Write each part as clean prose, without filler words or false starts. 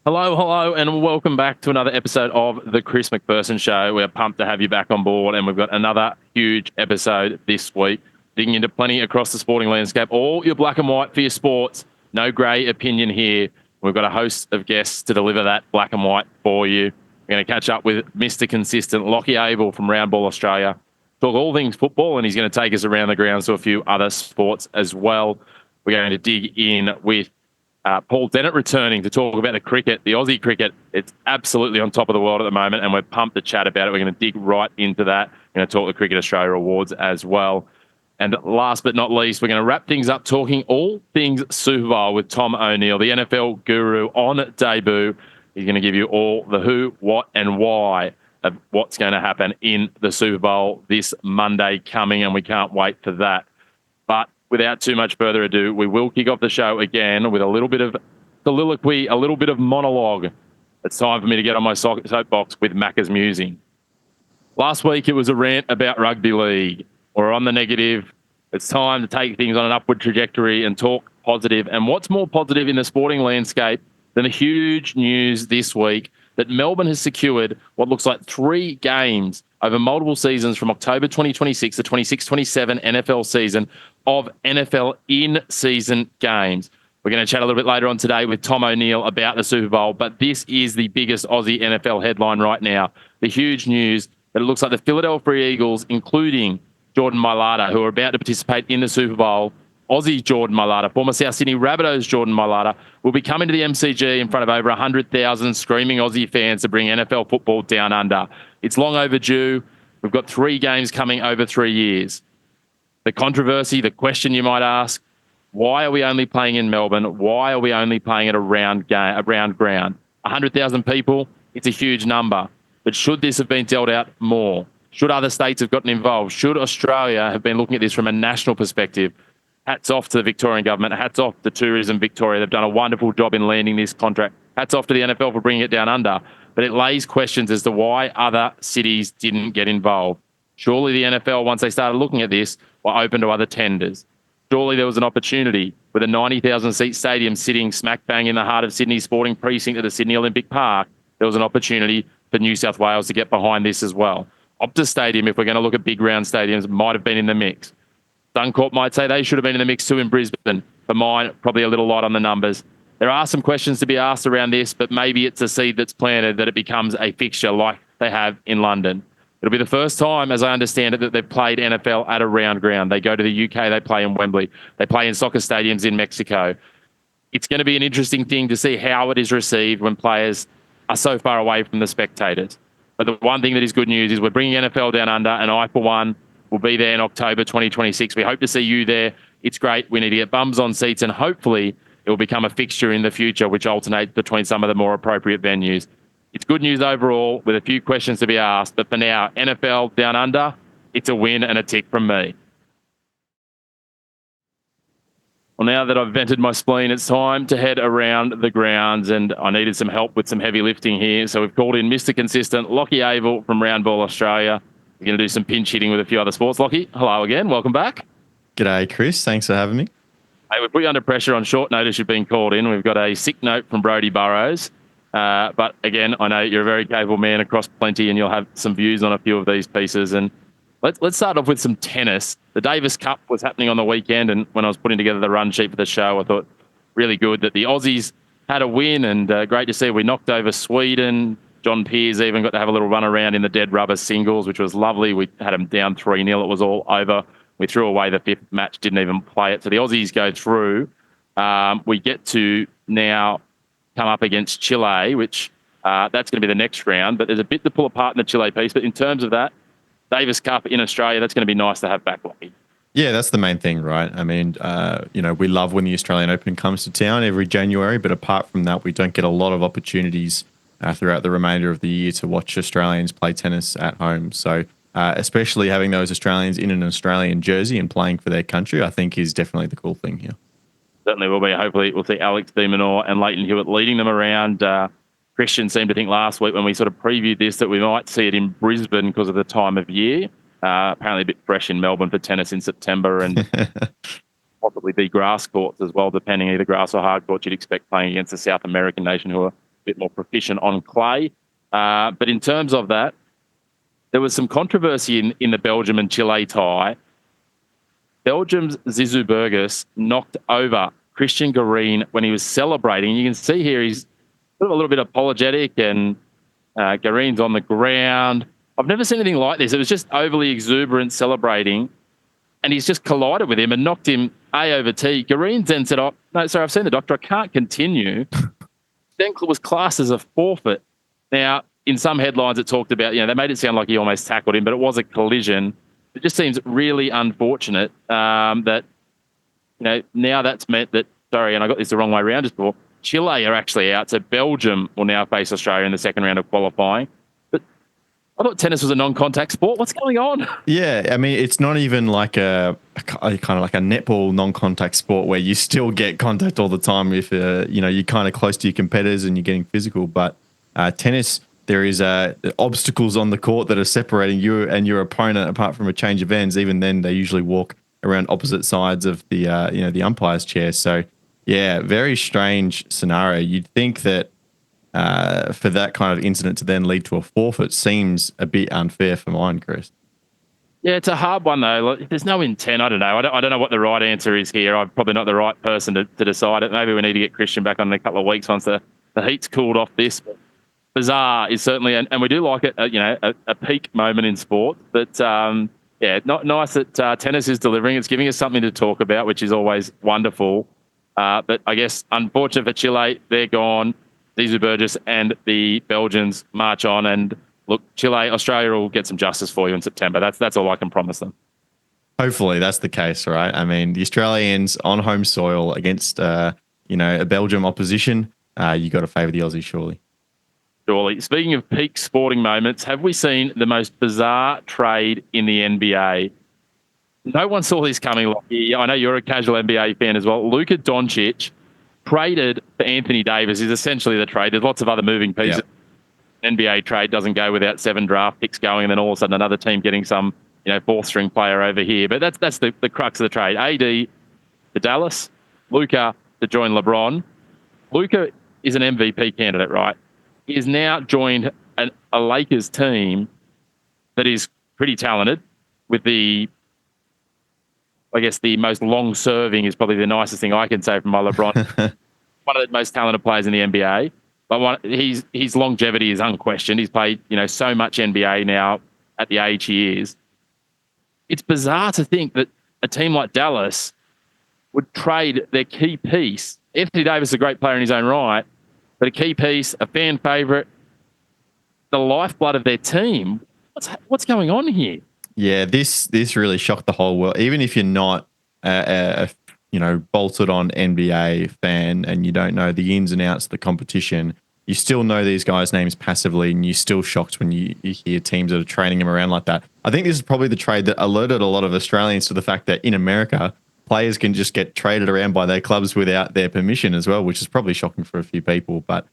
Hello, and welcome back to another episode of the Chris Macpherson Show. We're pumped to have you back on board, and we've got another huge episode this week, digging into plenty across the sporting landscape. All your black and white for your sports, no grey opinion here. We've got a host of guests to deliver that black and white for you. We're going to catch up with Mr. Consistent, Lachie Avil from Roundball Australia, talk all things football, and he's going to take us around the grounds to a few other sports as well. We're going to dig in with Paul Dennett returning to talk about the cricket, the Aussie cricket. It's absolutely on top of the world at the moment, and we're pumped to chat about it. We're going to dig right into that. We're going to talk the Cricket Australia Awards as well. And last but not least, we're going to wrap things up talking all things Super Bowl with Tom O'Neill, the NFL guru on debut. He's going to give you all the who, what, and why of what's going to happen in the Super Bowl this Monday coming, and we can't wait for that. But without too much further ado, we will kick off the show again with a little bit of soliloquy, a little bit of monologue. It's time for me to get on my soapbox with Macca's musing. Last week, it was a rant about rugby league. We're on the negative. It's time to take things on an upward trajectory and talk positive. And what's more positive in the sporting landscape than the huge news this week that Melbourne has secured what looks like 3 games over multiple seasons from October 2026 to 26-27 NFL season of NFL in-season games. We're going to chat a little bit later on today with Tom O'Neill about the Super Bowl, but this is the biggest Aussie NFL headline right now. The huge news that it looks like the Philadelphia Eagles, including Jordan Mailata, who are about to participate in the Super Bowl, Aussie Jordan Mailata, former South Sydney Rabbitohs Jordan Mailata, will be coming to the MCG in front of over 100,000 screaming Aussie fans to bring NFL football down under. It's long overdue. We've got 3 games coming over 3 years. The controversy, the question you might ask, why are we only playing in Melbourne? Why are we only playing at a round ground? 100,000 people, it's a huge number. But should this have been dealt out more? Should other states have gotten involved? Should Australia have been looking at this from a national perspective? Hats off to the Victorian government. Hats off to Tourism Victoria. They've done a wonderful job in landing this contract. Hats off to the NFL for bringing it down under. But it lays questions as to why other cities didn't get involved. Surely the NFL, once they started looking at this, were open to other tenders. Surely there was an opportunity with a 90,000-seat stadium sitting smack bang in the heart of Sydney's sporting precinct at the Sydney Olympic Park. There was an opportunity for New South Wales to get behind this as well. Optus Stadium, if we're going to look at big round stadiums, might have been in the mix. Suncorp might say they should have been in the mix too in Brisbane. For mine, probably a little light on the numbers. There are some questions to be asked around this, but maybe it's a seed that's planted that it becomes a fixture like they have in London. It'll be the first time, as I understand it, that they've played NFL at a round ground. They go to the UK, they play in Wembley. They play in soccer stadiums in Mexico. It's going to be an interesting thing to see how it is received when players are so far away from the spectators. But the one thing that is good news is we're bringing NFL down under, and I, for one, will be there in October 2026. We hope to see you there. It's great. We need to get bums on seats, and hopefully it will become a fixture in the future, which alternates between some of the more appropriate venues. It's good news overall, with a few questions to be asked. But for now, NFL down under, it's a win and a tick from me. Well, now that I've vented my spleen, it's time to head around the grounds, and I needed some help with some heavy lifting here. So we've called in Mr. Consistent, Lachie Avil from Roundball Australia. We're going to do some pinch hitting with a few other sports. Lachie, hello again. Welcome back. G'day, Chris. Thanks for having me. Hey, we put you under pressure on short notice. You've been called in. We've got a sick note from Brodie Burrows. But again, I know you're a very capable man across plenty, and you'll have some views on a few of these pieces. And let's start off with some tennis. The Davis Cup was happening on the weekend, and when I was putting together the run sheet for the show, I thought really good that the Aussies had a win, and great to see we knocked over Sweden. John Peers even got to have a little run around in the dead rubber singles, which was lovely. We had him down 3-0. It was all over. We threw away the 5th match, didn't even play it. So the Aussies go through. We get to now come up against Chile, which that's going to be the next round. But there's a bit to pull apart in the Chile piece. But in terms of that, Davis Cup in Australia, that's going to be nice to have back, Lachie. Yeah, that's the main thing, right? I mean, we love when the Australian Open comes to town every January, but apart from that, we don't get a lot of opportunities throughout the remainder of the year to watch Australians play tennis at home. So especially having those Australians in an Australian jersey and playing for their country, I think is definitely the cool thing here. Certainly will be. Hopefully we'll see Alex de Minaur and Leighton Hewitt leading them around. Christian seemed to think last week when we sort of previewed this that we might see it in Brisbane because of the time of year. Apparently a bit fresh in Melbourne for tennis in September, and possibly be grass courts as well, depending either grass or hard courts you'd expect playing against a South American nation who are a bit more proficient on clay. But in terms of that, there was some controversy in the Belgium and Chile tie. Belgium's Zizou Burgess knocked over Christian Garin when he was celebrating. You can see here he's a little bit apologetic, and Garin's on the ground. I've never seen anything like this. It was just overly exuberant celebrating, and he's just collided with him and knocked him A over T. Garin then said, "Oh, no, sorry, I've seen the doctor. I can't continue." Then was classed as a forfeit. Now, in some headlines, it talked about, they made it sound like he almost tackled him, but it was a collision. It just seems really unfortunate that, now that's meant that, sorry, and I got this the wrong way around just before, Chile are actually out, so Belgium will now face Australia in the second round of qualifying. But I thought tennis was a non-contact sport. What's going on? Yeah, I mean, it's not even like a kind of like a netball non-contact sport where you still get contact all the time if you're kind of close to your competitors and you're getting physical. But tennis, there is obstacles on the court that are separating you and your opponent apart from a change of ends. Even then, they usually walk around opposite sides of the the umpire's chair. So yeah, very strange scenario. You'd think that for that kind of incident to then lead to a forfeit seems a bit unfair for mine, Chris. Yeah, it's a hard one though. Like, there's no intent. I don't know. I don't know what the right answer is here. I'm probably not the right person to decide it. Maybe we need to get Christian back on in a couple of weeks once the heat's cooled off this. But bizarre is certainly, and we do like it. A peak moment in sport. But not nice that tennis is delivering. It's giving us something to talk about, which is always wonderful. But I guess unfortunate for Chile, they're gone. Zizou Burgess and the Belgians march on, and look, Chile, Australia will get some justice for you in September. That's all I can promise them. Hopefully that's the case, right? I mean, the Australians on home soil against a Belgium opposition, you got to favour the Aussies, surely. Surely. Speaking of peak sporting moments, have we seen the most bizarre trade in the NBA? No one saw this coming, Lachie. I know you're a casual NBA fan as well. Luka Doncic traded for Anthony Davis is essentially the trade. There's lots of other moving pieces. Yep. NBA trade doesn't go without 7 draft picks going, and then all of a sudden another team getting some, fourth string player over here. But that's the crux of the trade. AD to Dallas, Luka to join LeBron. Luka is an MVP candidate, right? He has now joined a Lakers team that is pretty talented with the most long-serving is probably the nicest thing I can say from my LeBron. One of the most talented players in the NBA. But his longevity is unquestioned. He's played, so much NBA now at the age he is. It's bizarre to think that a team like Dallas would trade their key piece. Anthony Davis is a great player in his own right, but a key piece, a fan favourite, the lifeblood of their team. What's going on here? Yeah, this really shocked the whole world. Even if you're not a bolted on NBA fan and you don't know the ins and outs of the competition, you still know these guys' names passively, and you're still shocked when you hear teams that are trading them around like that. I think this is probably the trade that alerted a lot of Australians to the fact that in America, players can just get traded around by their clubs without their permission as well, which is probably shocking for a few people. But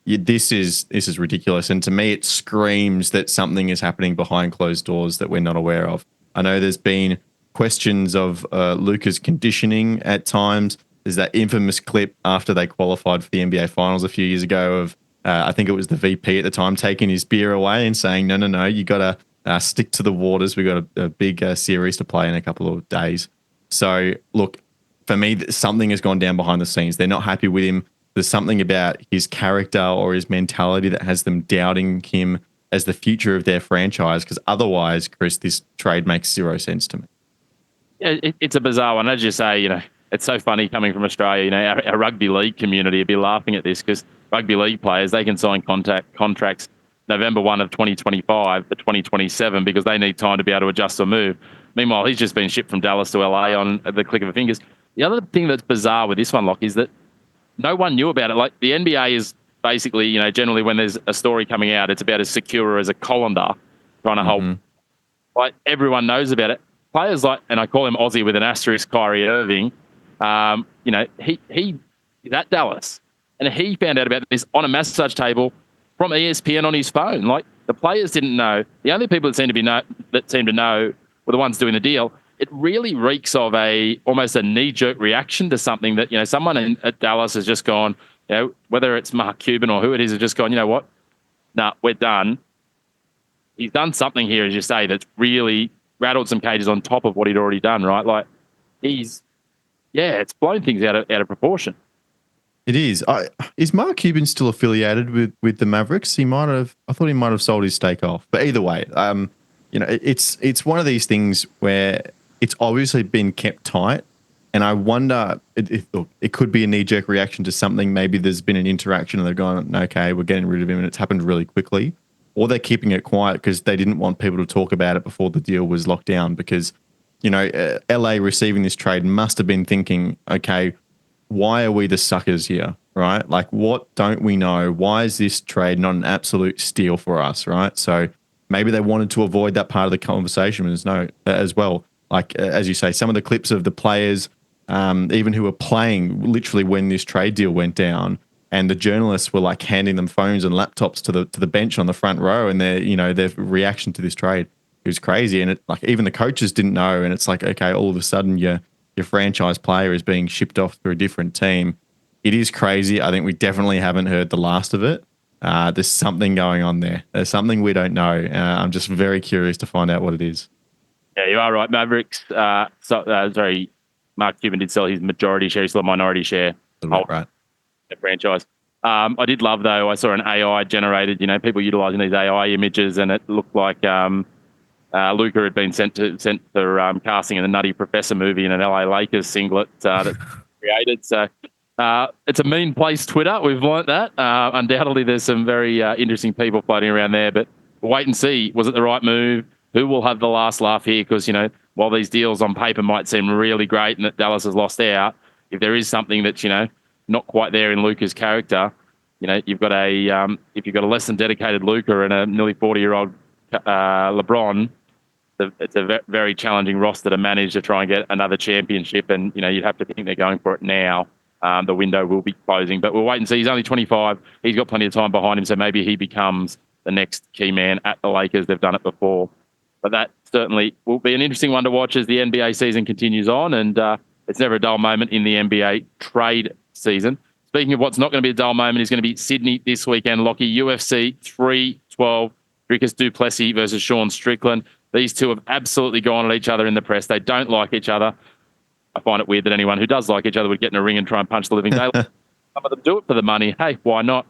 this is ridiculous. And to me, it screams that something is happening behind closed doors that we're not aware of. I know there's been questions of Luka's conditioning at times. There's that infamous clip after they qualified for the NBA Finals a few years ago of, I think it was the VP at the time, taking his beer away and saying, no, you got to stick to the waters. We got a big series to play in a couple of days. So, look, for me, something has gone down behind the scenes. They're not happy with him. There's something about his character or his mentality that has them doubting him as the future of their franchise, because otherwise, Chris, this trade makes zero sense to me. Yeah, it's a bizarre one. As you say, it's so funny coming from Australia. Our rugby league community would be laughing at this because rugby league players, they can sign contracts November 1 of 2025 for 2027 because they need time to be able to adjust or move. Meanwhile, he's just been shipped from Dallas to LA on the click of a fingers. The other thing that's bizarre with this one, Locke, is that no one knew about it. Like the NBA is basically, generally when there's a story coming out, it's about as secure as a colander trying to hold. Like everyone knows about it. Players like, and I call him Aussie with an asterisk, Kyrie Irving, he's at Dallas. And he found out about this on a massage table from ESPN on his phone. Like the players didn't know. The only people that seemed to know were the ones doing the deal. It really reeks of almost a knee-jerk reaction to something that, someone at Dallas has just gone, whether it's Mark Cuban or who it is, have just gone, you know what? Nah, we're done. He's done something here, as you say, that's really rattled some cages on top of what he'd already done, right? Like it's blown things out of proportion. It is. Is Mark Cuban still affiliated with the Mavericks? I thought he might have sold his stake off. But either way, it's one of these things where it's obviously been kept tight, and I wonder if it could be a knee-jerk reaction to something. Maybe there's been an interaction and they've gone, okay, we're getting rid of him, and it's happened really quickly, or they're keeping it quiet because they didn't want people to talk about it before the deal was locked down. Because LA receiving this trade must have been thinking, okay, why are we the suckers here, right? Like, what don't we know? Why is this trade not an absolute steal for us, right? So maybe they wanted to avoid that part of the conversation as well. Like, as you say, some of the clips of the players, even who were playing literally when this trade deal went down, and the journalists were like handing them phones and laptops to the bench on the front row, and their reaction to this trade, it was crazy. And even the coaches didn't know, and it's like, okay, all of a sudden your franchise player is being shipped off to a different team. It is crazy. I think we definitely haven't heard the last of it. There's something going on there. There's something we don't know. I'm just very curious to find out what it is. Yeah, you are right. Mavericks, Mark Cuban did sell his majority share, he's still a minority share. Right. The franchise. I did love, though, I saw an AI generated, people utilizing these AI images, and it looked like Luka had been sent for casting in the Nutty Professor movie in an LA Lakers singlet that's created. So it's a mean place, Twitter. We've learnt that. Undoubtedly, there's some very interesting people floating around there, but we'll wait and see. Was it the right move? Who will have the last laugh here? Because, while these deals on paper might seem really great and that Dallas has lost out, if there is something that's, not quite there in Luka's character, you've got if you've got a less than dedicated Luka and a nearly 40-year-old LeBron, it's a very challenging roster to manage to try and get another championship. And, you'd have to think they're going for it now. The window will be closing, but we'll wait and see. He's only 25. He's got plenty of time behind him, so maybe he becomes the next key man at the Lakers. They've done it before. But that certainly will be an interesting one to watch as the NBA season continues on. And it's never a dull moment in the NBA trade season. Speaking of what's not going to be a dull moment, is going to be Sydney this weekend. Lachie, UFC 312, Dricus du Plessis versus Sean Strickland. These two have absolutely gone at each other in the press. They don't like each other. I find it weird that anyone who does like each other would get in a ring and try and punch the living daylights. Some of them do it for the money. Hey, why not?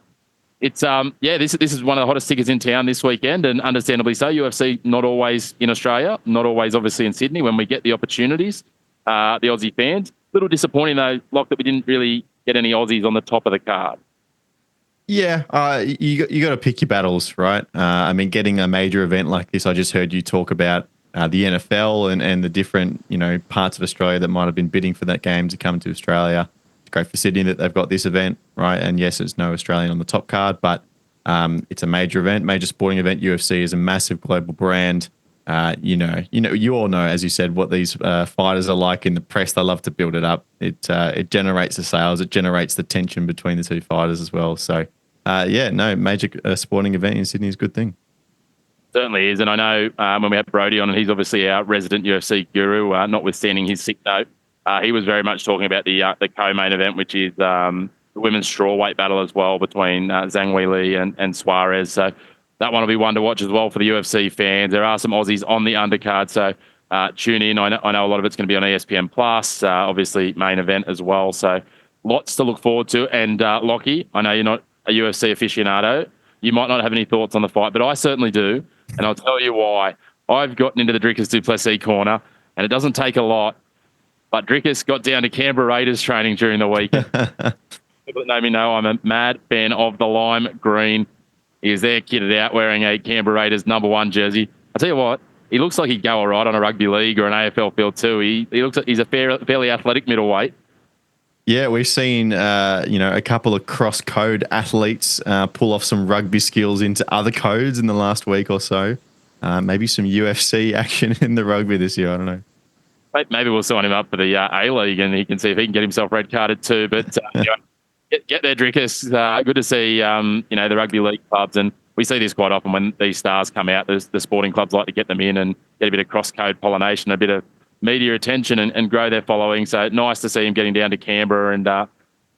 It's this is one of the hottest tickets in town this weekend, and understandably so. UFC not always in Australia, not always obviously in Sydney when we get the opportunities. The Aussie fans, a little disappointing though, Lock, that we didn't really get any Aussies on the top of the card. Yeah, you got to pick your battles, right? Getting a major event like this, I just heard you talk about the NFL and the different parts of Australia that might have been bidding for that game to come to Australia. It's great for Sydney that they've got this event, right? And yes, there's no Australian on the top card, but it's a major event, major sporting event. UFC is a massive global brand. You all know, as you said, what these fighters are like in the press. They love to build it up. It generates the sales. It generates the tension between the two fighters as well. So, major sporting event in Sydney is a good thing. Certainly is. And I know when we had Brody on, and he's obviously our resident UFC guru, notwithstanding his sick note, he was very much talking about the co-main event, which is the women's strawweight battle as well between Zhang Weili and Suarez. So that one will be one to watch as well for the UFC fans. There are some Aussies on the undercard, so tune in. I know a lot of it's going to be on ESPN Plus, obviously main event as well. So lots to look forward to. And Lachie, I know you're not a UFC aficionado. You might not have any thoughts on the fight, but I certainly do. And I'll tell you why. I've gotten into the Dricus du Plessis corner, and it doesn't take a lot. But Dricus got down to Canberra Raiders training during the week. People that know me know I'm a mad fan of the lime green. He was there kitted out wearing a Canberra Raiders #1 jersey. I'll tell you what, he looks like he'd go all right on a rugby league or an AFL field too. He looks like he's a fairly athletic middleweight. Yeah, we've seen a couple of cross-code athletes pull off some rugby skills into other codes in the last week or so. Maybe some UFC action in the rugby this year. I don't know. Maybe we'll sign him up for the A-League and he can see if he can get himself red carded too. But get there, Dricus. Good to see the rugby league clubs, and we see this quite often when these stars come out. The sporting clubs like to get them in and get a bit of cross-code pollination, a bit of media attention and grow their following. So nice to see him getting down to Canberra and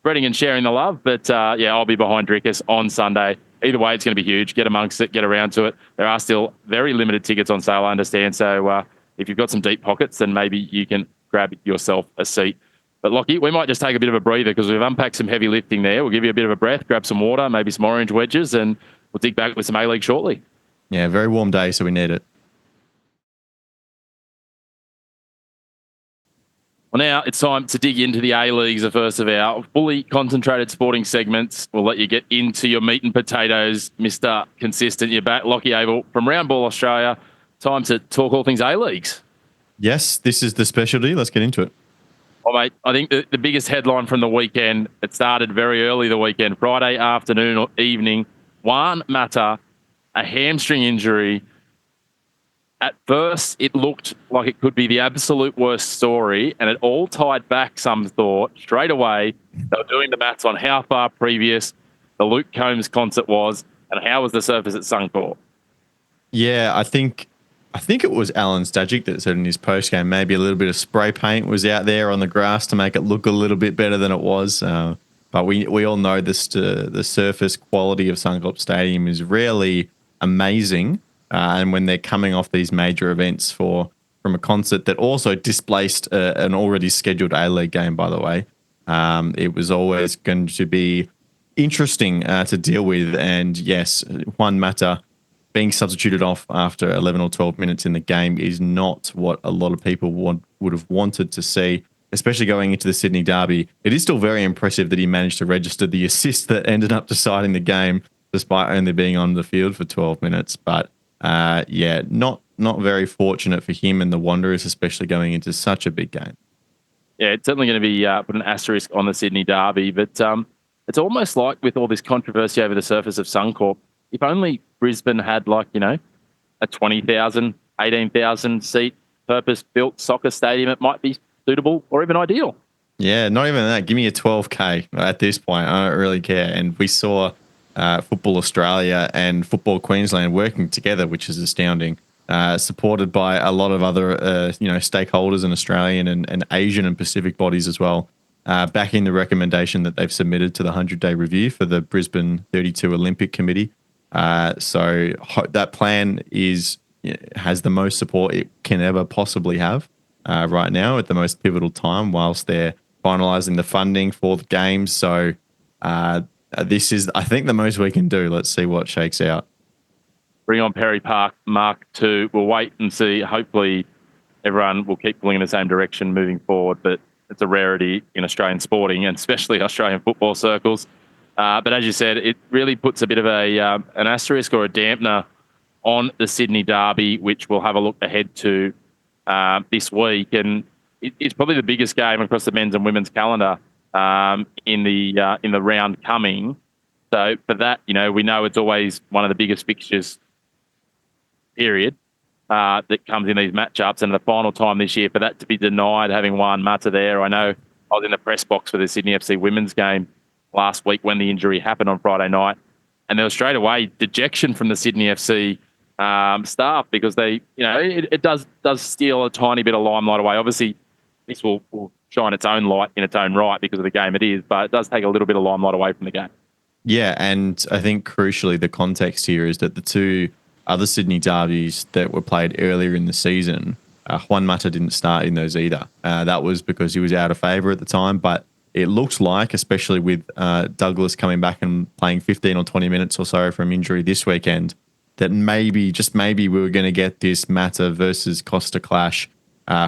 spreading and sharing the love. But yeah, I'll be behind Drickus on Sunday. Either way, it's going to be huge. Get amongst it, get around to it. There are still very limited tickets on sale, I understand. So if you've got some deep pockets, then maybe you can grab yourself a seat. But Lachie, we might just take a bit of a breather because we've unpacked some heavy lifting there. We'll give you a bit of a breath, grab some water, maybe some orange wedges, and we'll dig back with some A-League shortly. Yeah, very warm day, so we need it. Well, now it's time to dig into the A-Leagues, the first of our fully concentrated sporting segments. We'll let you get into your meat and potatoes, Mr. Consistent. You're back, Lachie Avil from Round Ball Australia. Time to talk all things A-Leagues. Yes, this is the specialty. Let's get into it. Oh, mate, I think the biggest headline from the weekend, it started very early the weekend, Friday afternoon or evening. Juan Mata, a hamstring injury. At first, it looked like it could be the absolute worst story, and it all tied back, some thought, straight away. They were doing the maths on how far previous the Luke Combs concert was and how was the surface at Suncorp. Yeah, I think it was Alan Stajic that said in his postgame maybe a little bit of spray paint was out there on the grass to make it look a little bit better than it was. But we all know this the surface quality of Suncorp Stadium is rarely amazing. And when they're coming off these major events from a concert that also displaced an already scheduled A-League game, by the way, it was always going to be interesting to deal with. And yes, Juan Mata being substituted off after 11 or 12 minutes in the game is not what a lot of people would have wanted to see, especially going into the Sydney Derby. It is still very impressive that he managed to register the assist that ended up deciding the game, despite only being on the field for 12 minutes. But yeah, not very fortunate for him and the Wanderers, especially going into such a big game. Yeah, it's certainly going to be put an asterisk on the Sydney Derby, but it's almost like with all this controversy over the surface of Suncorp, if only Brisbane had a 20,000, 18,000 seat purpose-built soccer stadium, it might be suitable or even ideal. Yeah, not even that. Give me a 12K at this point. I don't really care. And we saw Football Australia and Football Queensland working together, which is astounding. Supported by a lot of other stakeholders in Australian and Asian and Pacific bodies as well, backing the recommendation that they've submitted to the 100-day review for the Brisbane 32 Olympic Committee. So that plan has the most support it can ever possibly have right now at the most pivotal time, whilst they're finalising the funding for the games. So this is, I think, the most we can do. Let's see what shakes out. Bring on Perry Park Mark II. We'll wait and see. Hopefully everyone will keep pulling in the same direction moving forward, but it's a rarity in Australian sporting and especially Australian football circles. But as you said, it really puts a bit of an asterisk or a dampener on the Sydney Derby, which we'll have a look ahead to this week. And it's probably the biggest game across the men's and women's calendar in the round coming. So for that, we know it's always one of the biggest fixtures, period, that comes in these matchups. And the final time this year for that to be denied, having Juan Mata there. I know I was in the press box for the Sydney FC women's game last week when the injury happened on Friday night, and there was straight away dejection from the Sydney FC staff because they, it does steal a tiny bit of limelight away. Obviously, this will shine its own light in its own right because of the game it is, but it does take a little bit of limelight away from the game. Yeah, and I think crucially the context here is that the two other Sydney derbies that were played earlier in the season, Juan Mata didn't start in those either. That was because he was out of favour at the time, but it looks like, especially with Douglas coming back and playing 15 or 20 minutes or so from injury this weekend, that maybe, just maybe, we were going to get this Mata versus Costa clash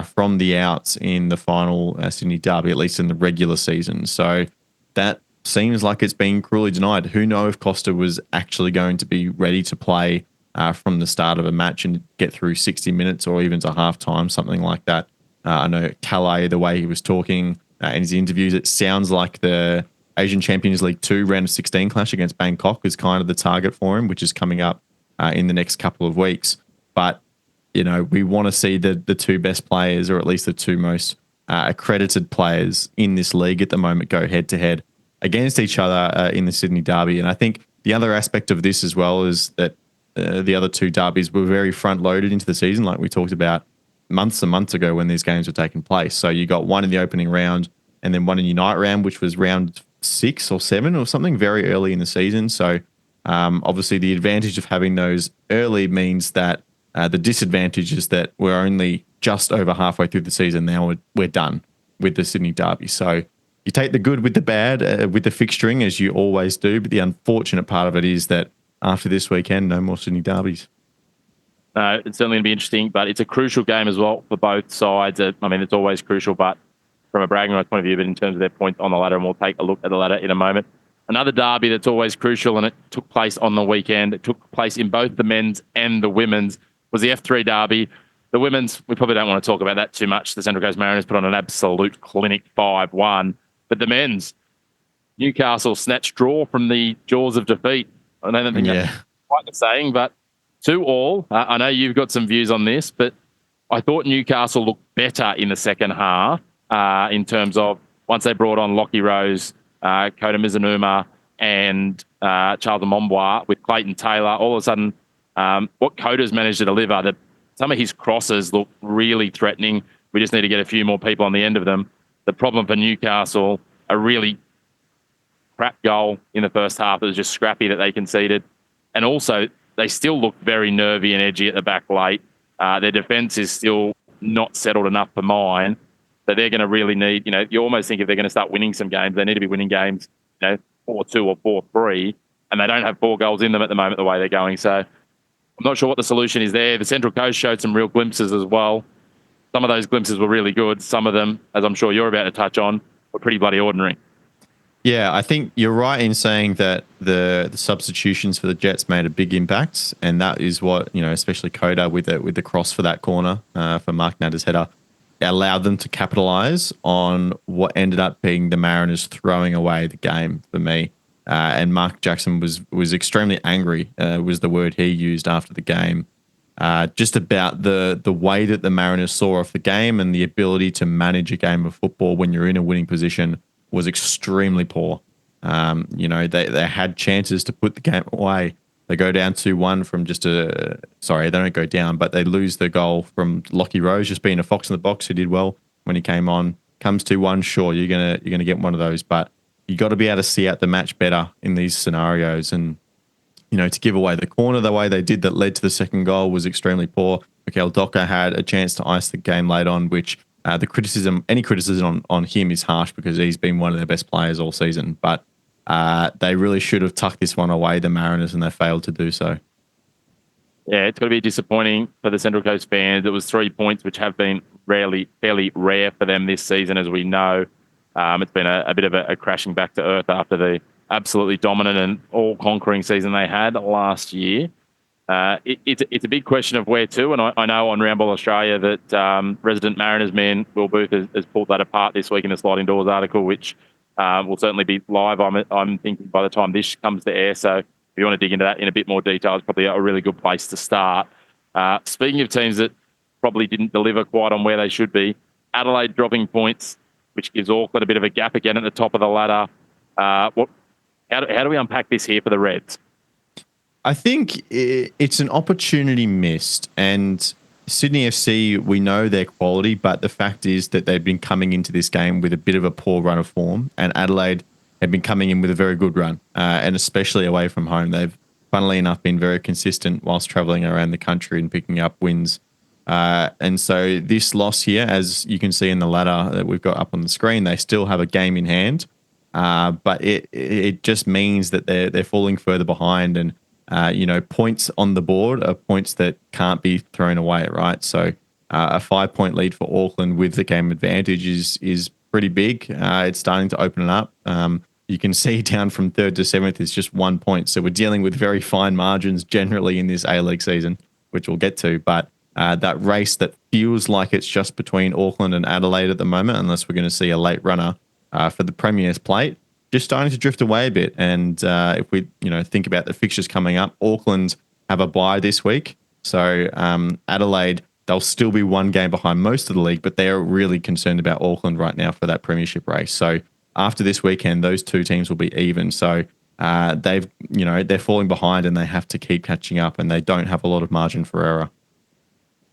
from the outs in the final Sydney Derby, at least in the regular season. So that seems like it's been cruelly denied. Who knows if Costa was actually going to be ready to play from the start of a match and get through 60 minutes or even to half-time, something like that. I know Calais, the way he was talking in his interviews, it sounds like the Asian Champions League 2 round of 16 clash against Bangkok is kind of the target for him, which is coming up in the next couple of weeks. But, we want to see the two best players, or at least the two most accredited players in this league at the moment, go head-to-head against each other in the Sydney Derby. And I think the other aspect of this as well is that the other two derbies were very front-loaded into the season, like we talked about months and months ago when these games were taking place. So you got one in the opening round and then one in your night round, which was round 6 or 7 or something very early in the season. So obviously the advantage of having those early means that the disadvantage is that we're only just over halfway through the season now. We're done with the Sydney Derby. So you take the good with the bad with the fixturing, as you always do. But the unfortunate part of it is that after this weekend, no more Sydney Derbies. It's certainly going to be interesting, but it's a crucial game as well for both sides. I mean, it's always crucial, but from a bragging rights point of view, but in terms of their points on the ladder, and we'll take a look at the ladder in a moment. Another derby that's always crucial, and it took place on the weekend. It took place in both the men's and the women's, was the F3 derby. The women's, we probably don't want to talk about that too much. The Central Coast Mariners put on an absolute clinic 5-1. But the men's, Newcastle snatched draw from the jaws of defeat. I don't think that's quite the saying, but 2-2. I know you've got some views on this, but I thought Newcastle looked better in the second half in terms of once they brought on Lachie Rose, Kota Mizunuma, and Charles Mombois with Clayton Taylor. All of a sudden, what Kota's managed to deliver, some of his crosses look really threatening. We just need to get a few more people on the end of them. The problem for Newcastle, a really crap goal in the first half that was just scrappy that they conceded. And also, they still look very nervy and edgy at the back late. Their defence is still not settled enough for mine. So they're going to really need, you almost think if they're going to start winning some games, they need to be winning games, 4-2 or 4-3. And they don't have 4 goals in them at the moment, the way they're going. So I'm not sure what the solution is there. The Central Coast showed some real glimpses as well. Some of those glimpses were really good. Some of them, as I'm sure you're about to touch on, were pretty bloody ordinary. Yeah, I think you're right in saying that the substitutions for the Jets made a big impact, and that is what, especially Kota with the cross for that corner for Mark Natter's header, allowed them to capitalise on what ended up being the Mariners throwing away the game for me. And Mark Jackson was extremely angry, was the word he used after the game, just about the way that the Mariners saw off the game, and the ability to manage a game of football when you're in a winning position was extremely poor. They had chances to put the game away. They go down 2-1 from they don't go down, but they lose the goal from Lachie Rose just being a fox in the box who did well when he came on. Comes 2-1, sure, you're gonna get one of those, but you got to be able to see out the match better in these scenarios. And to give away the corner the way they did that led to the second goal was extremely poor. Mikael Docker had a chance to ice the game late on, which any criticism on him is harsh because he's been one of their best players all season. But they really should have tucked this one away, the Mariners, and they failed to do so. Yeah, it's got to be disappointing for the Central Coast fans. It was 3 points, which have been fairly rare for them this season, as we know. It's been a bit of a crashing back to earth after the absolutely dominant and all-conquering season they had last year. It's a big question of where to, and I know on Roundball Australia that resident Mariners man Will Booth has pulled that apart this week in a Sliding Doors article, which will certainly be live. I'm thinking by the time this comes to air. So if you want to dig into that in a bit more detail, it's probably a really good place to start. Speaking of teams that probably didn't deliver quite on where they should be, Adelaide dropping points, which gives Auckland a bit of a gap again at the top of the ladder. How do we unpack this here for the Reds? I think it's an opportunity missed, and Sydney FC, we know their quality, but the fact is that they've been coming into this game with a bit of a poor run of form, and Adelaide have been coming in with a very good run, and especially away from home. They've, funnily enough, been very consistent whilst travelling around the country and picking up wins. And so this loss here, as you can see in the ladder that we've got up on the screen, they still have a game in hand, but it just means that they're falling further behind, and points on the board are points that can't be thrown away, right? So a 5-point lead for Auckland with the game advantage is pretty big. It's starting to open it up. You can see down from 3rd to 7th is just 1 point. So we're dealing with very fine margins generally in this A-League season, which we'll get to. But that race that feels like it's just between Auckland and Adelaide at the moment, unless we're going to see a late runner for the Premier's plate, just starting to drift away a bit. And if we think about the fixtures coming up, Auckland have a bye this week. So Adelaide, they'll still be one game behind most of the league, but they're really concerned about Auckland right now for that premiership race. So after this weekend, those two teams will be even. So they're falling behind and they have to keep catching up, and they don't have a lot of margin for error.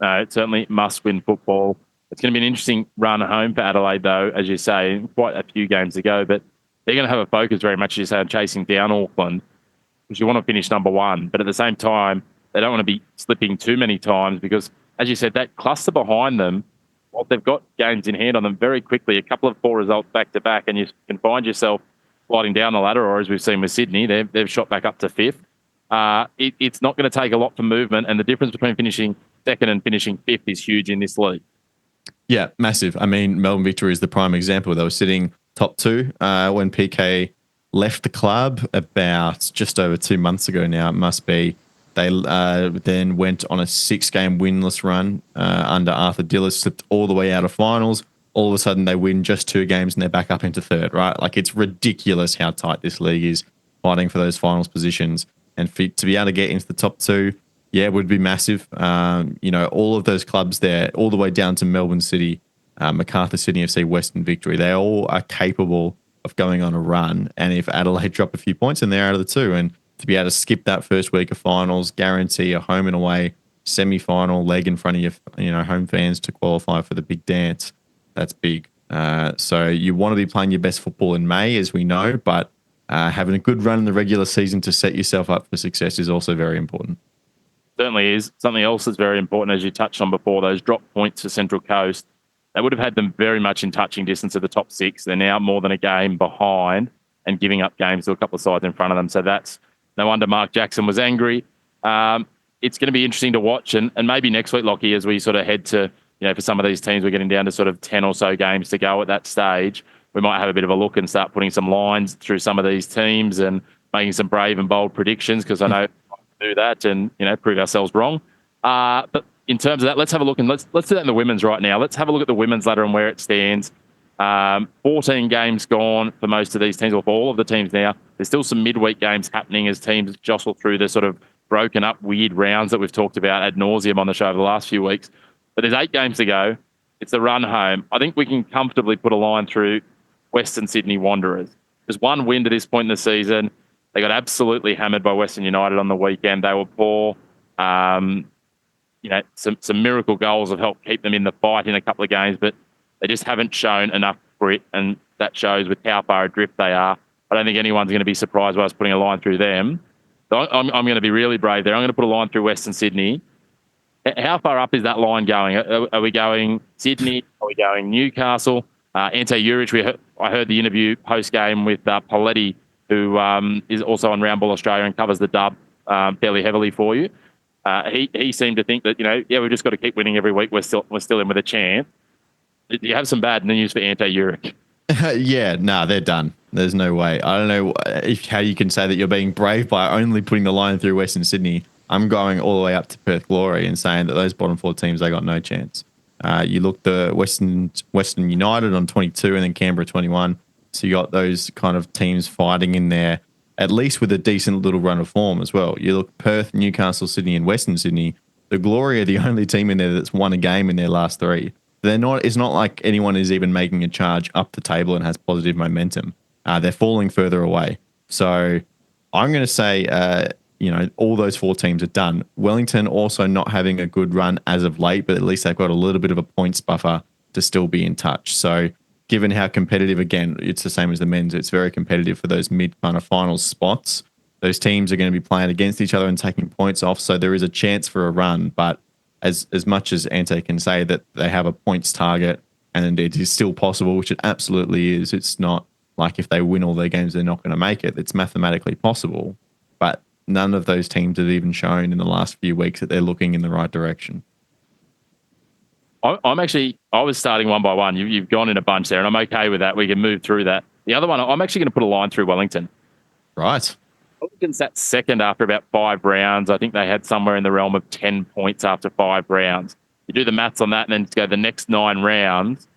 It certainly must win football. It's going to be an interesting run home for Adelaide, though, as you say, quite a few games to go. But they're going to have a focus very much, as you say, on chasing down Auckland, because you want to finish number one. But at the same time, they don't want to be slipping too many times because, as you said, that cluster behind them, well, they've got games in hand on them very quickly, a couple of poor results back to back, and you can find yourself sliding down the ladder, or as we've seen with Sydney, they've shot back up to fifth. It's not going to take a lot for movement, and the difference between finishing second and finishing fifth is huge in this league. Yeah, massive. I mean, Melbourne Victory is the prime example. They were sitting top two when PK left the club about just over 2 months ago now, it must be. They then went on a 6-game winless run under Arthur Dillis, slipped all the way out of finals. All of a sudden, they win just 2 games and they're back up into third, right? Like, it's ridiculous how tight this league is fighting for those finals positions. And to be able to get into the top 2, yeah, it would be massive. All of those clubs there, all the way down to Melbourne City, Macarthur, Sydney FC, Western Victory, they all are capable of going on a run. And if Adelaide drop a few points, then they're out of the 2. And to be able to skip that first week of finals, guarantee a home and away semi-final leg in front of your home fans to qualify for the big dance, that's big. So you want to be playing your best football in May, as we know, but having a good run in the regular season to set yourself up for success is also very important. Certainly is. Something else that's very important, as you touched on before, those drop points to Central Coast, they would have had them very much in touching distance of the top 6. They're now more than a game behind and giving up games to a couple of sides in front of them. So that's no wonder Mark Jackson was angry. It's going to be interesting to watch, and maybe next week, Lachie, as we sort of head to, for some of these teams, we're getting down to sort of 10 or so games to go at that stage. We might have a bit of a look and start putting some lines through some of these teams and making some brave and bold predictions, because I know we can do that and, prove ourselves wrong. But in terms of that, let's have a look, and let's do that in the women's right now. Let's have a look at the women's ladder and where it stands. 14 games gone for most of these teams, or for all of the teams now. There's still some midweek games happening as teams jostle through the sort of broken up weird rounds that we've talked about ad nauseum on the show over the last few weeks. But there's 8 games to go. It's the run home. I think we can comfortably put a line through Western Sydney Wanderers. There's one win to this point in the season. They got absolutely hammered by Western United on the weekend. They were poor. Some miracle goals have helped keep them in the fight in a couple of games, but they just haven't shown enough grit, and that shows with how far adrift they are. I don't think anyone's going to be surprised by us putting a line through them. So I'm going to be really brave there. I'm going to put a line through Western Sydney. How far up is that line going? Are we going Sydney? Are we going Newcastle? Ante Juric, I heard the interview post-game with Paletti, who is also on Round Ball Australia and covers the dub fairly heavily for you. He seemed to think that, we've just got to keep winning every week. We're still in with a chance. You have some bad news for Ante Juric. They're done. There's no way. I don't know how you can say that you're being brave by only putting the line through Western Sydney. I'm going all the way up to Perth Glory and saying that those bottom 4 teams, they got no chance. You look the Western United on 22 and then Canberra 21. So you got those kind of teams fighting in there, at least with a decent little run of form as well. You look Perth, Newcastle, Sydney, and Western Sydney. The Glory are the only team in there that's won a game in their last 3. It's not like anyone is even making a charge up the table and has positive momentum. They're falling further away. So I'm going to say, all those 4 teams are done. Wellington also not having a good run as of late, but at least they've got a little bit of a points buffer to still be in touch. So given how competitive, again, it's the same as the men's, it's very competitive for those mid kind of finals spots. Those teams are going to be playing against each other and taking points off. So there is a chance for a run, but as much as Ante can say that they have a points target and it is still possible, which it absolutely is. It's not like if they win all their games, they're not going to make it. It's mathematically possible, but none of those teams have even shown in the last few weeks that they're looking in the right direction. I was starting one by one. You've gone in a bunch there, and I'm okay with that. We can move through that. The other one, I'm actually going to put a line through Wellington. Right. Wellington sat second after about 5 rounds. I think they had somewhere in the realm of 10 points after 5 rounds. You do the maths on that and then go the next 9 rounds,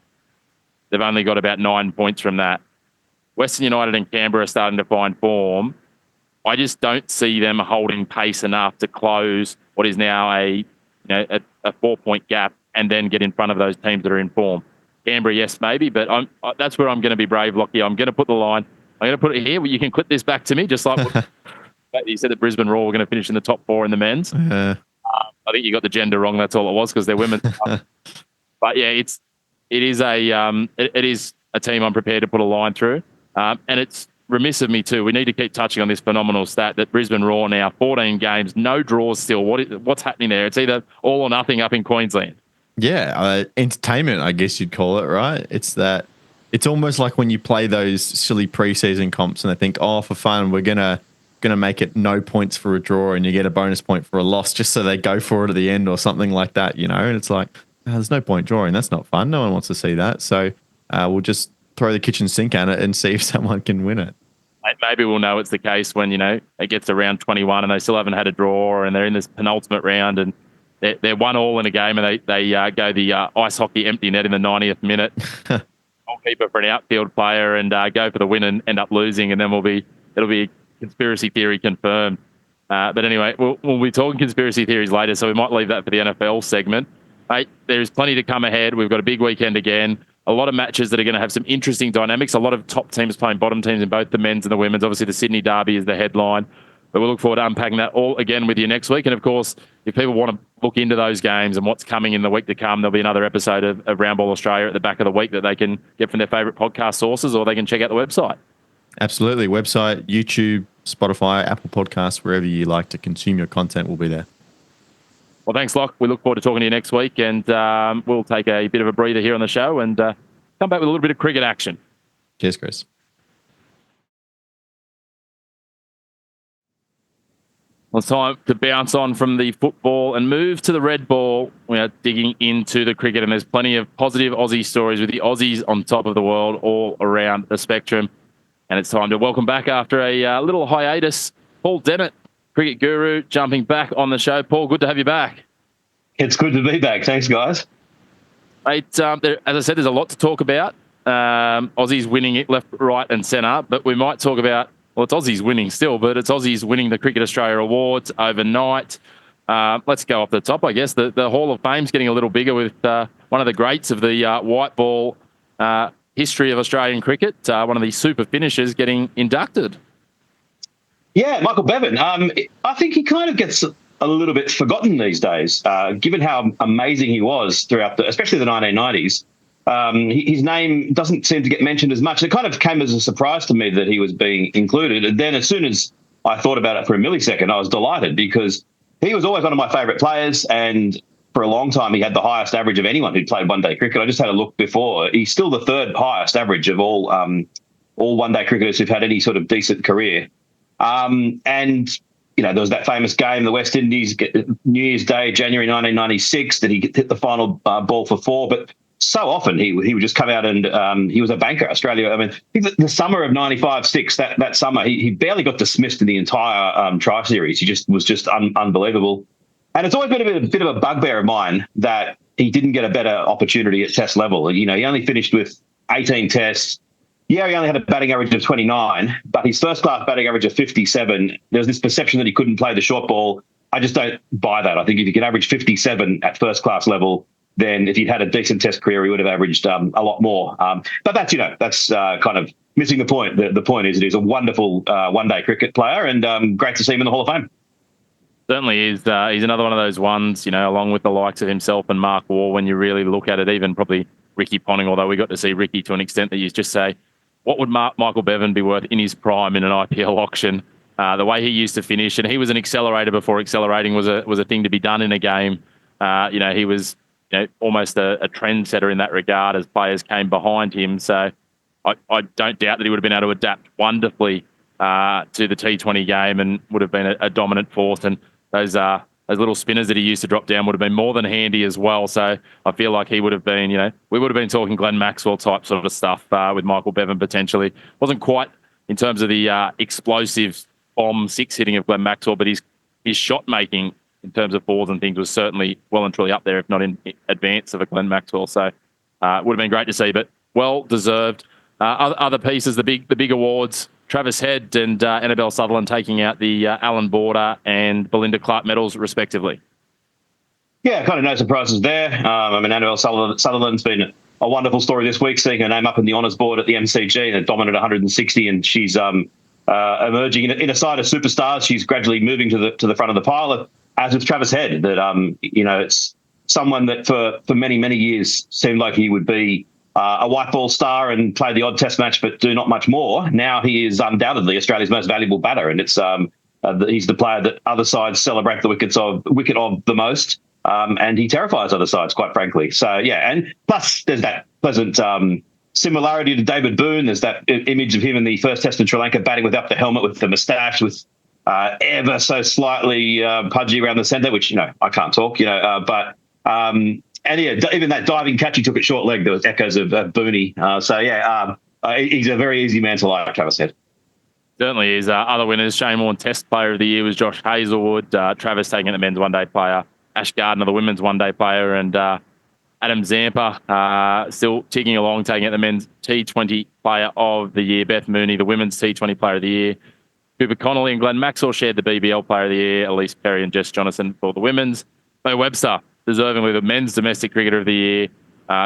they've only got about 9 points from that. Western United and Canberra are starting to find form. I just don't see them holding pace enough to close what is now a 4-point gap and then get in front of those teams that are in form. Canberra, yes, maybe, but that's where I'm going to be brave, Lachie. I'm going to put the line. I'm going to put it here. You can clip this back to me, just like you said that Brisbane Roar were going to finish in the top 4 in the men's. I think you got the gender wrong. That's all it was, because they're women. But yeah, it is a team I'm prepared to put a line through. And it's remiss of me too. We need to keep touching on this phenomenal stat that Brisbane Roar now 14 games, no draws still. What's happening there? It's either all or nothing up in Queensland. Yeah, entertainment, I guess you'd call it, right? It's almost like when you play those silly preseason comps and they think, oh, for fun, we're gonna make it no points for a draw and you get a bonus point for a loss, just so they go for it at the end or something like that, And it's like, oh, there's no point drawing. That's not fun. No one wants to see that. So we'll just throw the kitchen sink at it and see if someone can win it. Maybe we'll know it's the case when, it gets to round 21 and they still haven't had a draw and they're in this penultimate round and they're 1-1 in a game and they go the ice hockey empty net in the 90th minute. Goalkeeper for an outfield player and go for the win and end up losing, and then it'll be conspiracy theory confirmed. But anyway, we'll be talking conspiracy theories later, so we might leave that for the NFL segment. Mate, there's plenty to come ahead. We've got a big weekend again. A lot of matches that are going to have some interesting dynamics. A lot of top teams playing bottom teams in both the men's and the women's. Obviously, the Sydney Derby is the headline. But we'll look forward to unpacking that all again with you next week. And, of course, if people want to look into those games and what's coming in the week to come, there'll be another episode of Roundball Australia at the back of the week that they can get from their favourite podcast sources, or they can check out the website. Absolutely. Website, YouTube, Spotify, Apple Podcasts, wherever you like to consume your content will be there. Well, thanks, Locke. We look forward to talking to you next week, and we'll take a bit of a breather here on the show and come back with a little bit of cricket action. Cheers, Chris. Well, it's time to bounce on from the football and move to the red ball. We are digging into the cricket, and there's plenty of positive Aussie stories with the Aussies on top of the world all around the spectrum. And it's time to welcome back after a little hiatus, Paul Dennett, cricket guru, jumping back on the show. Paul, good to have you back. It's good to be back. Thanks, guys. Mate, as I said, there's a lot to talk about. Aussies winning it left, right and centre, but we might talk about, well, it's Aussies winning still, but it's Aussies winning the Cricket Australia Awards overnight. Let's go off the top, I guess. The Hall of Fame's getting a little bigger with one of the greats of the white ball history of Australian cricket, one of the super finishers getting inducted. Yeah, Michael Bevan. I think he kind of gets a little bit forgotten these days, given how amazing he was throughout, especially the 1990s. His name doesn't seem to get mentioned as much. It kind of came as a surprise to me that he was being included. And then as soon as I thought about it for a millisecond, I was delighted because he was always one of my favourite players. And for a long time, he had the highest average of anyone who'd played one-day cricket. I just had a look before. He's still the third highest average of all one-day cricketers who've had any sort of decent career. And, there was that famous game, the West Indies, New Year's Day, January 1996, that he hit the final ball for 4. But so often he would just come out and he was a banker. Australia, I mean, the summer of 95-6, that summer, he barely got dismissed in the entire tri-series. He was just unbelievable. And it's always been a bit of a bugbear of mine that he didn't get a better opportunity at test level. He only finished with 18 tests. Yeah, he only had a batting average of 29, but his first-class batting average of 57, there's this perception that he couldn't play the short ball. I just don't buy that. I think if he could average 57 at first-class level, then if he'd had a decent test career, he would have averaged a lot more. But that's kind of missing the point. The point is, it is a wonderful one-day cricket player, and great to see him in the Hall of Fame. Certainly is. He's another one of those ones, along with the likes of himself and Mark Waugh, when you really look at it, even probably Ricky Ponting, although we got to see Ricky to an extent that you just say, what would Michael Bevan be worth in his prime in an IPL auction? The way he used to finish, and he was an accelerator before accelerating was a thing to be done in a game. He was almost a trendsetter in that regard as players came behind him. So I don't doubt that he would have been able to adapt wonderfully to the T20 game and would have been a dominant force. And those little spinners that he used to drop down would have been more than handy as well. So I feel like he would have been, we would have been talking Glenn Maxwell type sort of stuff with Michael Bevan potentially. Wasn't quite in terms of the explosive bomb six hitting of Glenn Maxwell, but his shot making in terms of fours and things was certainly well and truly up there, if not in advance of a Glenn Maxwell. So it would have been great to see, but well deserved. Other pieces, the big awards. Travis Head and Annabelle Sutherland taking out the Alan Border and Belinda Clark medals, respectively. Yeah, kind of no surprises there. Annabelle Sutherland's been a wonderful story this week, seeing her name up in the honours board at the MCG, a dominant 160, and she's emerging in a side of superstars. She's gradually moving to the front of the pile, as with Travis Head. That it's someone that for many years seemed like he would be a white ball star and play the odd test match, but do not much more. Now he is undoubtedly Australia's most valuable batter, and it's he's the player that other sides celebrate the wicket of the most, and he terrifies other sides, quite frankly. So yeah, and plus there's that pleasant similarity to David Boone. There's that image of him in the first test in Sri Lanka batting without the helmet, with the moustache, with ever so slightly pudgy around the centre, which I can't talk, but. And yeah, even that diving catch he took at short leg, there was echoes of Booney. He's a very easy man to like, Travis said. Certainly is. Other winners, Shane Warne Test Player of the Year was Josh Hazelwood. Travis taking it the men's one-day player. Ash Gardner, the women's one-day player. And Adam Zampa still ticking along, taking it the men's T20 Player of the Year. Beth Mooney, the women's T20 Player of the Year. Cooper Connolly and Glenn Maxwell shared the BBL Player of the Year. Elise Perry and Jess Jonathan for the women's. Bo Webster, deservingly the men's domestic cricketer of the year.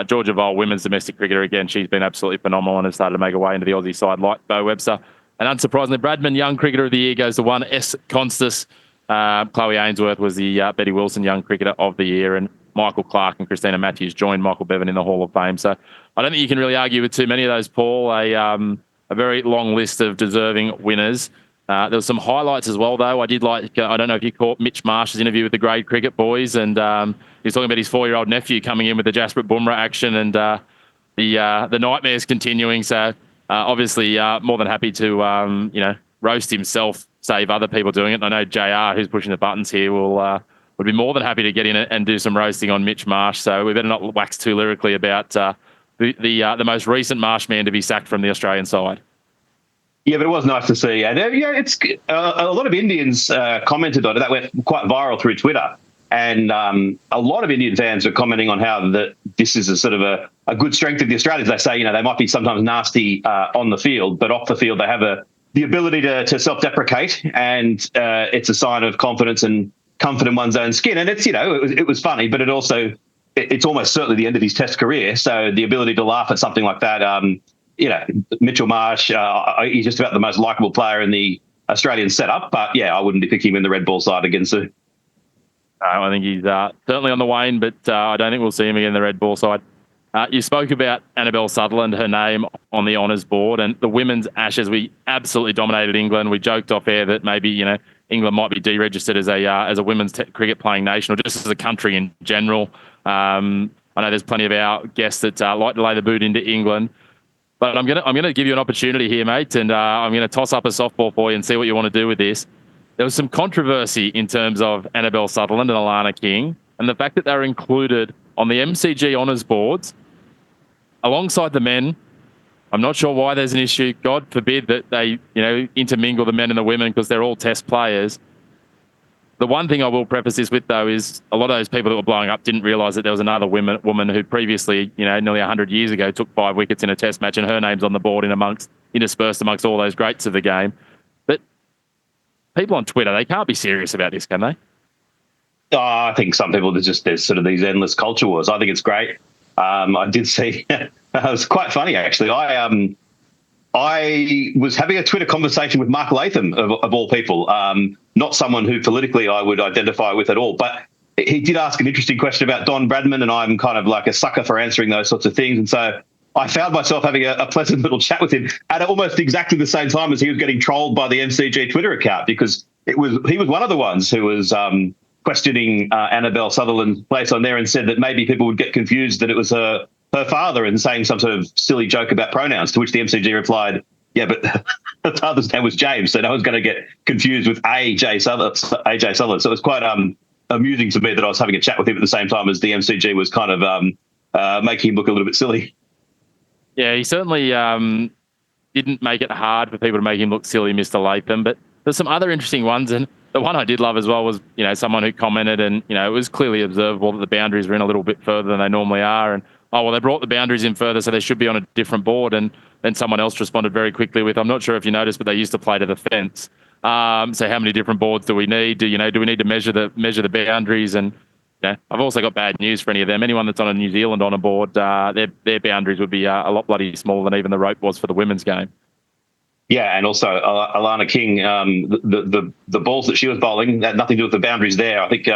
Georgia Vole, women's domestic cricketer again. She's been absolutely phenomenal and has started to make her way into the Aussie side like Bo Webster. And unsurprisingly, Bradman Young cricketer of the year goes to one S. Constas. Chloe Ainsworth was the Betty Wilson Young cricketer of the year, and Michael Clark and Christina Matthews joined Michael Bevan in the Hall of Fame. So I don't think you can really argue with too many of those, Paul. A very long list of deserving winners. There was some highlights as well, though. I did like, I don't know if you caught Mitch Marsh's interview with the grade cricket boys, and he was talking about his 4-year-old nephew coming in with the Jasprit Bumrah action, and the nightmares continuing. So obviously more than happy to roast himself, save other people doing it. And I know JR, who's pushing the buttons here, would be more than happy to get in and do some roasting on Mitch Marsh. So we better not wax too lyrically about the most recent Marsh man to be sacked from the Australian side. Yeah, but it was nice to see. And it's a lot of Indians commented on it. That went quite viral through Twitter. And a lot of Indian fans are commenting on how this is a sort of a good strength of the Australians. They say, they might be sometimes nasty on the field, but off the field they have the ability to self-deprecate, and it's a sign of confidence and comfort in one's own skin. And it's, it was funny, but it's almost certainly the end of his Test career. So the ability to laugh at something like that, Mitchell Marsh, he's just about the most likeable player in the Australian setup. But yeah, I wouldn't be picking him in the red ball side against it. I think he's certainly on the wane, but I don't think we'll see him again in the red ball side. You spoke about Annabelle Sutherland, her name on the honours board, and the women's Ashes. We absolutely dominated England. We joked off air that maybe England might be deregistered as a women's cricket playing nation, or just as a country in general. I know there's plenty of our guests that like to lay the boot into England. But I'm gonna give you an opportunity here, mate, and I'm gonna toss up a softball for you and see what you want to do with this. There was some controversy in terms of Annabelle Sutherland and Alana King, and the fact that they were included on the MCG honours boards alongside the men. I'm not sure why there's an issue. God forbid that they intermingle the men and the women, because they're all Test players. The one thing I will preface this with, though, is a lot of those people that were blowing up didn't realise that there was another woman who previously, nearly 100 years ago, took 5 wickets in a Test match, and her name's on the board interspersed amongst all those greats of the game. But people on Twitter, they can't be serious about this, can they? I think some people, there's sort of these endless culture wars. I think it's great. I did see, it was quite funny, actually. I was having a Twitter conversation with Mark Latham, of all people, not someone who politically I would identify with at all, but he did ask an interesting question about Don Bradman, and I'm kind of like a sucker for answering those sorts of things. And so I found myself having a pleasant little chat with him at almost exactly the same time as he was getting trolled by the MCG Twitter account, because he was one of the ones who was questioning Annabelle Sutherland's place on there, and said that maybe people would get confused that it was her father, and saying some sort of silly joke about pronouns, to which the MCG replied, yeah, but her father's name was James, so no one's going to get confused with AJ Sutherland. So it was quite amusing to me that I was having a chat with him at the same time as the MCG was kind of making him look a little bit silly. Yeah, he certainly didn't make it hard for people to make him look silly, Mr. Latham, but there's some other interesting ones, and the one I did love as well was, someone who commented, and, it was clearly observable that the boundaries were in a little bit further than they normally are, and they brought the boundaries in further, so they should be on a different board. And then someone else responded very quickly with, I'm not sure if you noticed, but they used to play to the fence. So how many different boards do we need? Do we need to measure the boundaries? And I've also got bad news for any of them. Anyone that's on a New Zealand on a board, their boundaries would be a lot bloody smaller than even the rope was for the women's game. Yeah, and also Alana King, the balls that she was bowling had nothing to do with the boundaries there. I think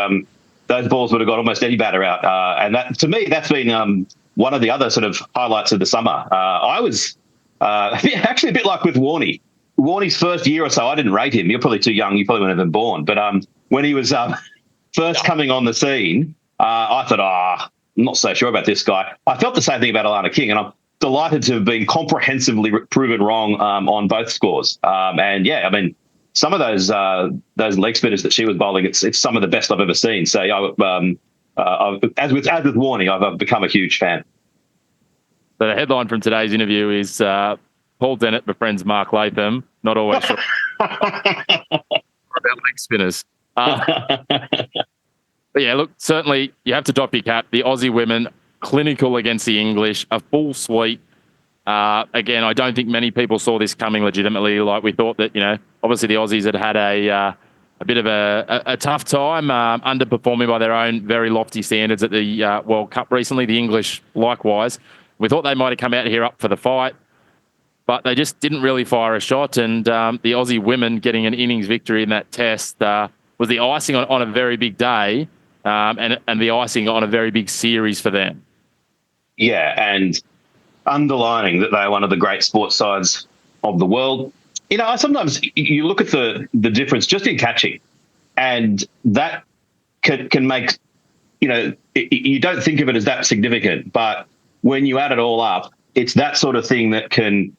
those balls would have got almost any batter out. And that, to me, that's been one of the other sort of highlights of the summer. I was actually a bit like with Warney. Warney's first year or so, I didn't rate him. You're probably too young. You probably wouldn't have been born. But when he was first coming on the scene, I thought, I'm not so sure about this guy. I felt the same thing about Alana King, and I'm delighted to have been comprehensively proven wrong on both scores. And yeah, I mean, some of those leg spinners that she was bowling, it's some of the best I've ever seen. So as with Warney, I've become a huge fan. So the headline from today's interview is Paul Dennett befriends Mark Latham. Not always sure about leg spinners. But yeah, look, certainly you have to drop your cap. The Aussie women, clinical against the English, a full suite. Again, I don't think many people saw this coming legitimately. Like, we thought that, obviously the Aussies had a bit of a tough time, underperforming by their own very lofty standards at the World Cup recently. The English, likewise. We thought they might have come out here up for the fight, but they just didn't really fire a shot. And the Aussie women getting an innings victory in that test was the icing on a very big day, and the icing on a very big series for them. Yeah, and underlining that they are one of the great sports sides of the world. Sometimes you look at the difference just in catching, and that can make, you don't think of it as that significant, but when you add it all up, it's that sort of thing that can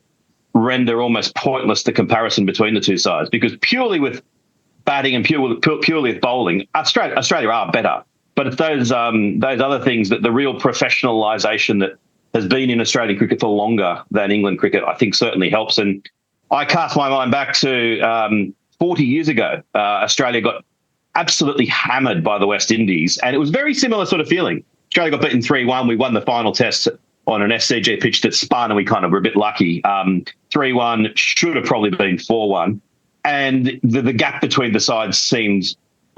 render almost pointless the comparison between the two sides, because purely with batting and purely with bowling, Australia are better. But it's those other things, that the real professionalisation that has been in Australian cricket for longer than England cricket, I think certainly helps. And I cast my mind back to 40 years ago. Australia got absolutely hammered by the West Indies, and it was very similar sort of feeling. Australia got beaten 3-1. We won the final test on an SCG pitch that spun, and we kind of were a bit lucky. 3-1 should have probably been 4-1. And the gap between the sides seemed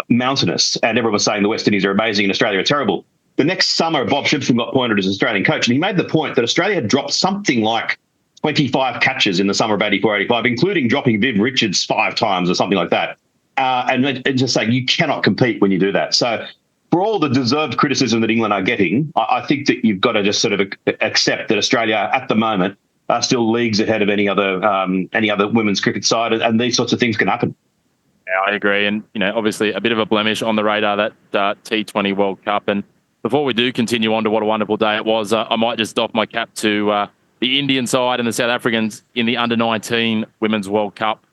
mountainous, and everyone was saying the West Indies are amazing and Australia are terrible. The next summer, Bob Shipson got appointed as Australian coach, and he made the point that Australia had dropped something like 25 catches in the summer of 84-85, including dropping Viv Richards 5 times or something like that. And just saying you cannot compete when you do that. So for all the deserved criticism that England are getting, I think that you've got to just sort of accept that Australia at the moment are still leagues ahead of any other women's cricket side, and these sorts of things can happen. Yeah, I agree. And, obviously a bit of a blemish on the radar, that T20 World Cup. And before we do continue on to what a wonderful day it was, I might just doff my cap to the Indian side and the South Africans in the under-19 Women's World Cup.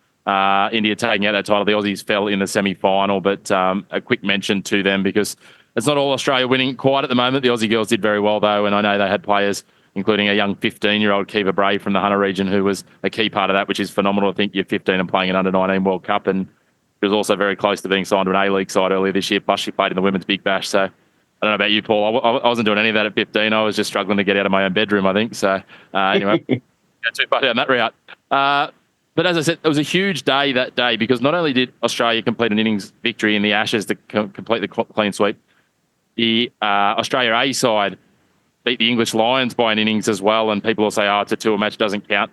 India taking out that title. The Aussies fell in the semi-final, but a quick mention to them, because it's not all Australia winning quite at the moment. The Aussie girls did very well, though, and I know they had players, including a young 15-year-old Kiva Bray from the Hunter region, who was a key part of that, which is phenomenal. I think you're 15 and playing an under-19 World Cup, and she was also very close to being signed to an A-League side earlier this year, plus she played in the Women's Big Bash. So I don't know about you, Paul. I wasn't doing any of that at 15. I was just struggling to get out of my own bedroom, I think. So anyway, not too far down that route. But as I said, it was a huge day that day, because not only did Australia complete an innings victory in the Ashes to complete the clean sweep, the Australia A side beat the English Lions by an innings as well, and people will say, it's a tour match, doesn't count.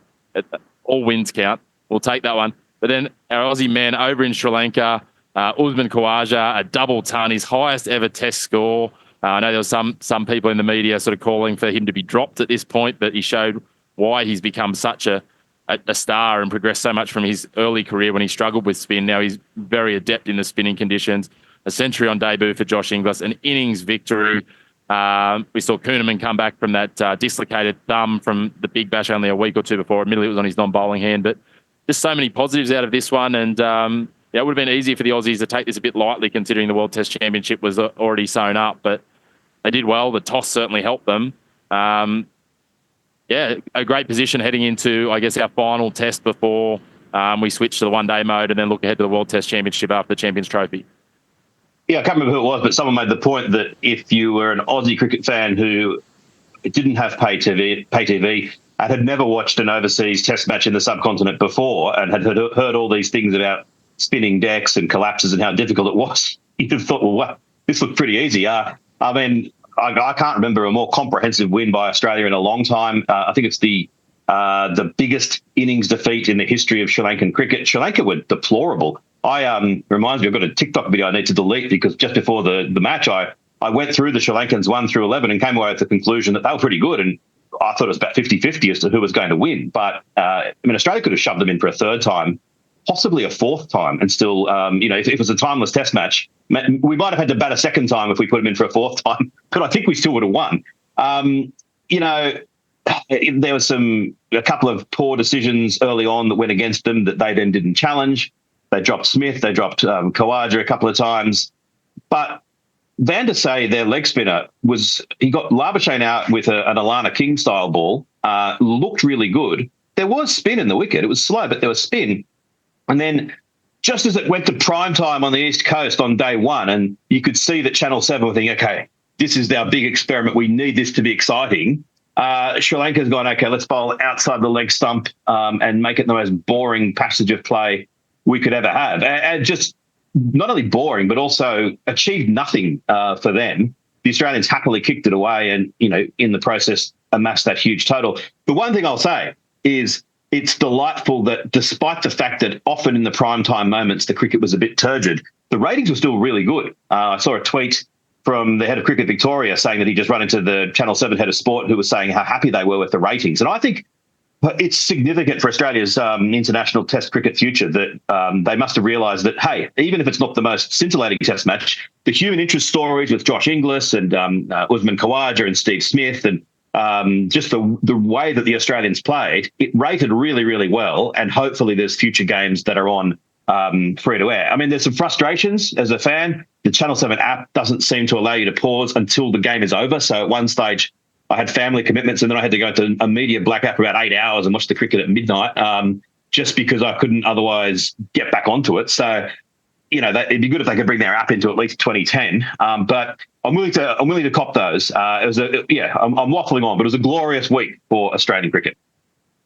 All wins count. We'll take that one. But then our Aussie men over in Sri Lanka, Usman Khawaja, a double ton, his highest ever test score. I know there was some people in the media sort of calling for him to be dropped at this point, but he showed why he's become such a star and progressed so much from his early career when he struggled with spin. Now he's very adept in the spinning conditions. A century on debut for Josh Inglis, an innings victory. We saw Kuhnemann come back from that dislocated thumb from the Big Bash only a week or two before. Admittedly, it was on his non-bowling hand, but just so many positives out of this one. And it would have been easier for the Aussies to take this a bit lightly, considering the World Test Championship was already sewn up, but they did well. The toss certainly helped them. A great position heading into, I guess, our final test before we switch to the one-day mode and then look ahead to the World Test Championship after the Champions Trophy. Yeah, I can't remember who it was, but someone made the point that if you were an Aussie cricket fan who didn't have pay TV and had never watched an overseas test match in the subcontinent before and had heard all these things about spinning decks and collapses and how difficult it was, you'd have thought, well, wow, this looked pretty easy. I can't remember a more comprehensive win by Australia in a long time. I think it's the biggest innings defeat in the history of Sri Lankan cricket. Sri Lanka were deplorable. Reminds me, I've got a TikTok video I need to delete, because just before the match, I I went through the Sri Lankans 1 through 11 and came away with the conclusion that they were pretty good. And I thought it was about 50-50 as to who was going to win. But, Australia could have shoved them in for a third time, possibly a fourth time, and still, if it was a timeless test match, we might have had to bat a second time if we put them in for a fourth time, but I think we still would have won. There was a couple of poor decisions early on that went against them that they then didn't challenge. They dropped Smith, they dropped Khawaja a couple of times. But Van der Say, their leg spinner, he got Labuschagne out with an Alana King style ball, looked really good. There was spin in the wicket. It was slow, but there was spin. And then just as it went to prime time on the East Coast on day one, and you could see that Channel 7 were thinking, okay, this is our big experiment. We need this to be exciting. Sri Lanka's gone, okay, let's bowl outside the leg stump and make it the most boring passage of play we could ever have. And just not only boring, but also achieved nothing for them. The Australians happily kicked it away and, in the process, amassed that huge total. The one thing I'll say is it's delightful that despite the fact that often in the prime time moments the cricket was a bit turgid, the ratings were still really good. I saw a tweet from the head of Cricket Victoria saying that he just run into the Channel 7 head of sport who was saying how happy they were with the ratings. And I think it's significant for Australia's international test cricket future that they must have realised that, hey, even if it's not the most scintillating test match, the human interest stories with Josh Inglis and Usman Khawaja and Steve Smith and just the way that the Australians played, it rated really, really well. And hopefully there's future games that are on free to air. I mean, there's some frustrations as a fan. The Channel 7 app doesn't seem to allow you to pause until the game is over. So at one stage, I had family commitments and then I had to go to a media blackout for about 8 hours and watch the cricket at midnight just because I couldn't otherwise get back onto it. So, it'd be good if they could bring their app into at least 2010. But I'm willing to cop those. I'm waffling on, but it was a glorious week for Australian cricket.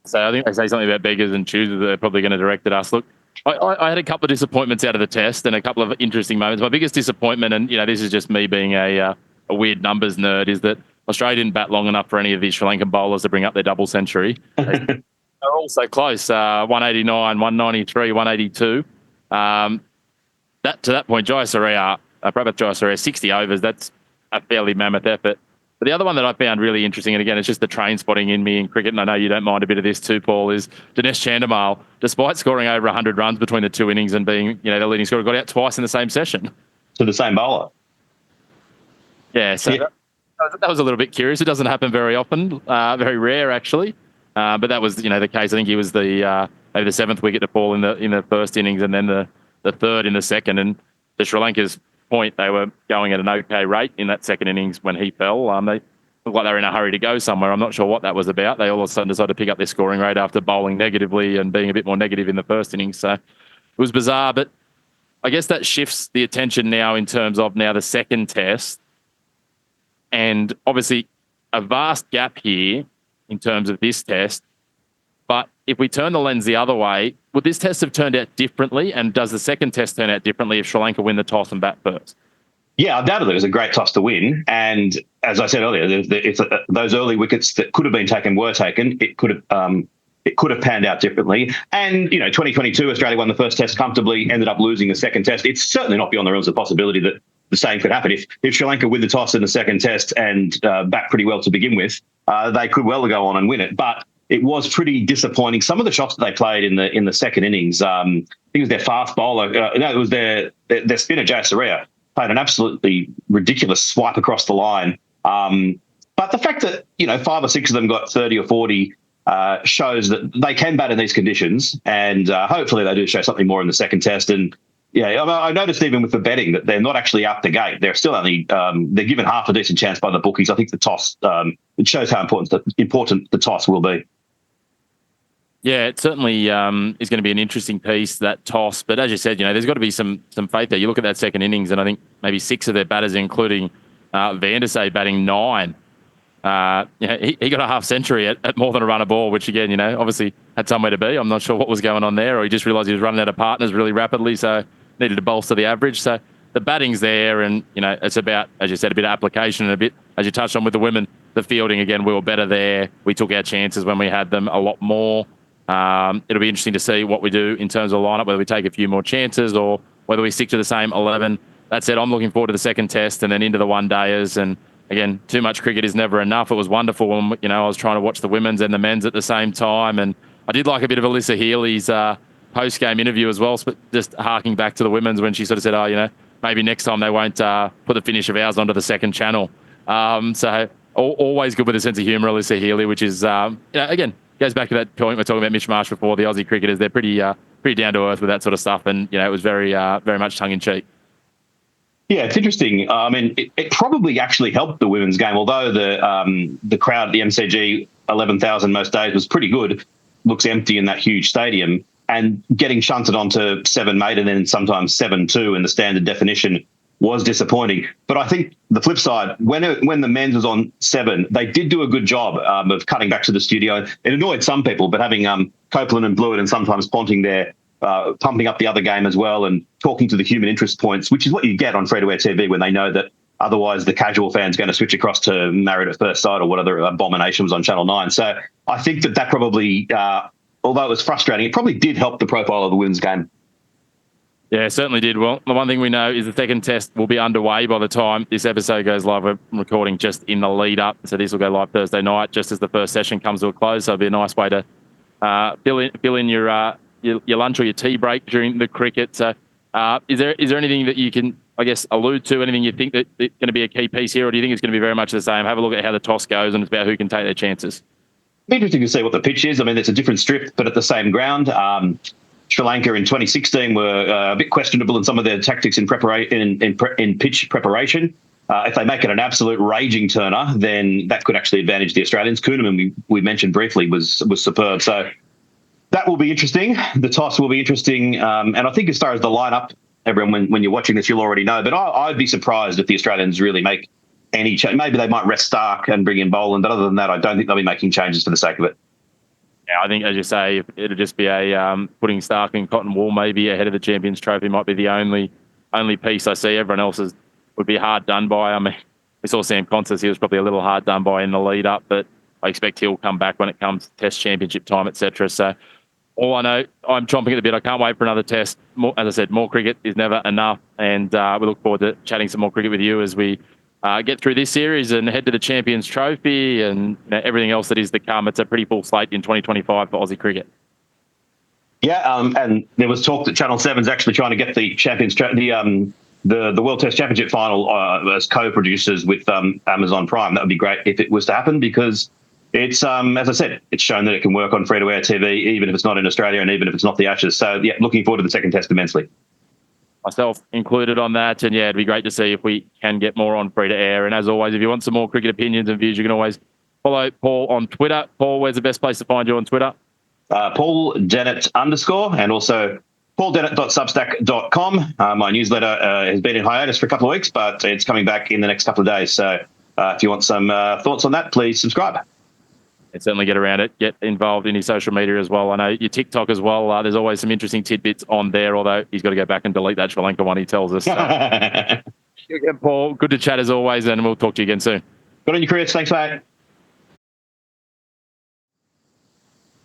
So I think they say something about beggars and choosers. They're probably going to direct at us. Look, I had a couple of disappointments out of the test and a couple of interesting moments. My biggest disappointment, and this is just me being a weird numbers nerd, is that Australia didn't bat long enough for any of these Sri Lankan bowlers to bring up their double century. They're all so close, 189, 193, 182. To that point, Prabhat Jayasuriya, 60 overs, that's a fairly mammoth effort. But the other one that I found really interesting, and again, it's just the train spotting in me in cricket, and I know you don't mind a bit of this too, Paul, is Dinesh Chandimal, despite scoring over 100 runs between the two innings and being the leading scorer, got out twice in the same session. To the same bowler. Yeah, so yeah. That was a little bit curious. It doesn't happen very often, very rare actually. But that was, the case. I think he was maybe the seventh wicket to fall in the first innings, and then the third in the second. And to Sri Lanka's point, they were going at an okay rate in that second innings when he fell. They looked like they were in a hurry to go somewhere. I'm not sure what that was about. They all of a sudden decided to pick up their scoring rate after bowling negatively and being a bit more negative in the first innings. So it was bizarre, but I guess that shifts the attention now in terms of now the second test. And obviously a vast gap here in terms of this test. But if we turn the lens the other way, would this test have turned out differently? And does the second test turn out differently if Sri Lanka win the toss and bat first? Yeah, undoubtedly it was a great toss to win. And as I said earlier, those early wickets that could have been taken were taken. It could have panned out differently. And, 2022, Australia won the first test comfortably, ended up losing the second test. It's certainly not beyond the realms of possibility that the same could happen. If Sri Lanka win the toss in the second test and bat pretty well to begin with, they could well go on and win it. But it was pretty disappointing. Some of the shots that they played in the second innings, I think it was their fast bowler. It was their spinner, Jayasuriya, played an absolutely ridiculous swipe across the line. But the fact that, 5 or 6 of them got 30 or 40 shows that they can bat in these conditions. And hopefully they do show something more in the second test. And yeah, I noticed even with the betting that they're not actually out the gate. They're still only they're given half a decent chance by the bookies. I think the toss it shows how important the toss will be. Yeah, it certainly is going to be an interesting piece, that toss. But as you said, there's got to be some faith there. You look at that second innings, and I think maybe 6 of their batters, including Van der Say, batting 9. He got a half century at more than a run a ball, which again, obviously had somewhere to be. I'm not sure what was going on there, or he just realised he was running out of partners really rapidly, so needed to bolster the average. So the batting's there, and it's about, as you said, a bit of application and a bit, as you touched on with the women, the fielding again. We were better there. We took our chances when we had them a lot more. It'll be interesting to see what we do in terms of lineup, whether we take a few more chances or whether we stick to the same 11. that said, I'm looking forward to the second test and then into the one-dayers. And again, too much cricket is never enough. It was wonderful when, I was trying to watch the women's and the men's at the same time. And I did like a bit of Alyssa Healy's post-game interview as well, just harking back to the women's when she sort of said, maybe next time they won't put the finish of ours onto the second channel. So always good with a sense of humour, Alyssa Healy, which is, again, goes back to that point we're talking about Mitch Marsh before. The Aussie cricketers, they're pretty down to earth with that sort of stuff, and it was very much tongue in cheek. Yeah, it's interesting. I mean, it probably actually helped the women's game, although the crowd at the MCG, 11,000 most days, was pretty good. Looks empty in that huge stadium, and getting shunted onto 7 mate and then sometimes 7-2 in the standard definition was disappointing. But I think the flip side, when the men's was on 7, they did do a good job of cutting back to the studio. It annoyed some people, but having Copeland and Blewett and sometimes Ponting there pumping up the other game as well and talking to the human interest points, which is what you get on free-to-air TV when they know that otherwise the casual fan's going to switch across to Married at First Sight or whatever abomination was on Channel 9. So I think that probably, although it was frustrating, it probably did help the profile of the women's game. Yeah, it certainly did. Well, the one thing we know is the second test will be underway by the time this episode goes live. We're recording just in the lead up, so this will go live Thursday night, just as the first session comes to a close. So it'll be a nice way to fill in your lunch or your tea break during the cricket. So is there anything that you can, I guess, allude to? Anything you think that it's going to be a key piece here, or do you think it's going to be very much the same? Have a look at how the toss goes, and it's about who can take their chances. It'll be interesting to see what the pitch is. I mean, it's a different strip, but at the same ground. Sri Lanka in 2016 were a bit questionable in some of their tactics in pitch preparation. If they make it an absolute raging turner, then that could actually advantage the Australians. Kuhneman, we mentioned briefly, was superb. So that will be interesting. The toss will be interesting. And I think as far as the lineup, everyone, when you're watching this, you'll already know. But I'd be surprised if the Australians really make any change. Maybe they might rest Stark and bring in Boland, but other than that, I don't think they'll be making changes for the sake of it. Yeah, I think, as you say, it'll just be a putting Stark in cotton wool maybe ahead of the Champions Trophy might be the only piece I see. Everyone else would be hard done by. I mean, we saw Sam Consis. He was probably a little hard done by in the lead up, but I expect he'll come back when it comes to Test Championship time, etc. So all I know, I'm chomping at the bit. I can't wait for another test. As I said, more cricket is never enough, and we look forward to chatting some more cricket with you as we get through this series and head to the Champions Trophy and everything else that is to come. It's a pretty full slate in 2025 for Aussie cricket. Yeah, and there was talk that Channel 7's actually trying to get the Champions the World Test Championship final as co-producers with Amazon Prime. That would be great if it was to happen, because it's, as I said, it's shown that it can work on free-to-air TV, even if it's not in Australia and even if it's not the Ashes. So, yeah, looking forward to the second test immensely. Myself included on that, and yeah, it'd be great to see if we can get more on free to air. And as always, if you want some more cricket opinions and views, you can always follow Paul on Twitter. Paul, where's the best place to find you on Twitter? Paul Dennett _ and also pauldennett.substack.com. My newsletter has been in hiatus for a couple of weeks, but it's coming back in the next couple of days. So if you want some thoughts on that, please subscribe. And certainly get around it. Get involved in his social media as well. I know your TikTok as well. There's always some interesting tidbits on there, although he's got to go back and delete that Sri Lanka one, he tells us. So. Paul, good to chat as always, and we'll talk to you again soon. Good on you, Chris. Thanks, mate.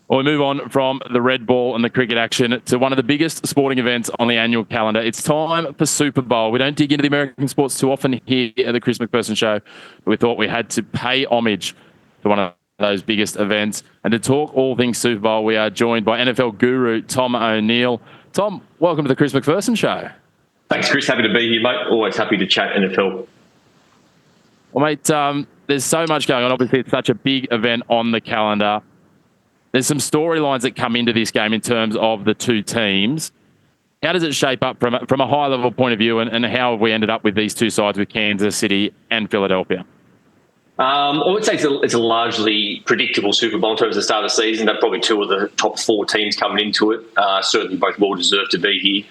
Well, we move on from the red ball and the cricket action to one of the biggest sporting events on the annual calendar. It's time for Super Bowl. We don't dig into the American sports too often here at the Chris Macpherson Show, but we thought we had to pay homage to one of those biggest events. And to talk all things Super Bowl, we are joined by NFL guru Tom O'Neill. Tom, welcome to the Chris Macpherson Show. Thanks, Chris. Happy to be here, mate. Always happy to chat NFL. Well, mate, there's so much going on. Obviously, it's such a big event on the calendar. There's some storylines that come into this game in terms of the two teams. How does it shape up from a high-level point of view, and how have we ended up with these two sides with Kansas City and Philadelphia? I would say it's a largely predictable Super Bowl in terms of the start of the season. They're probably two of the top four teams coming into it. Certainly both well-deserved to be here.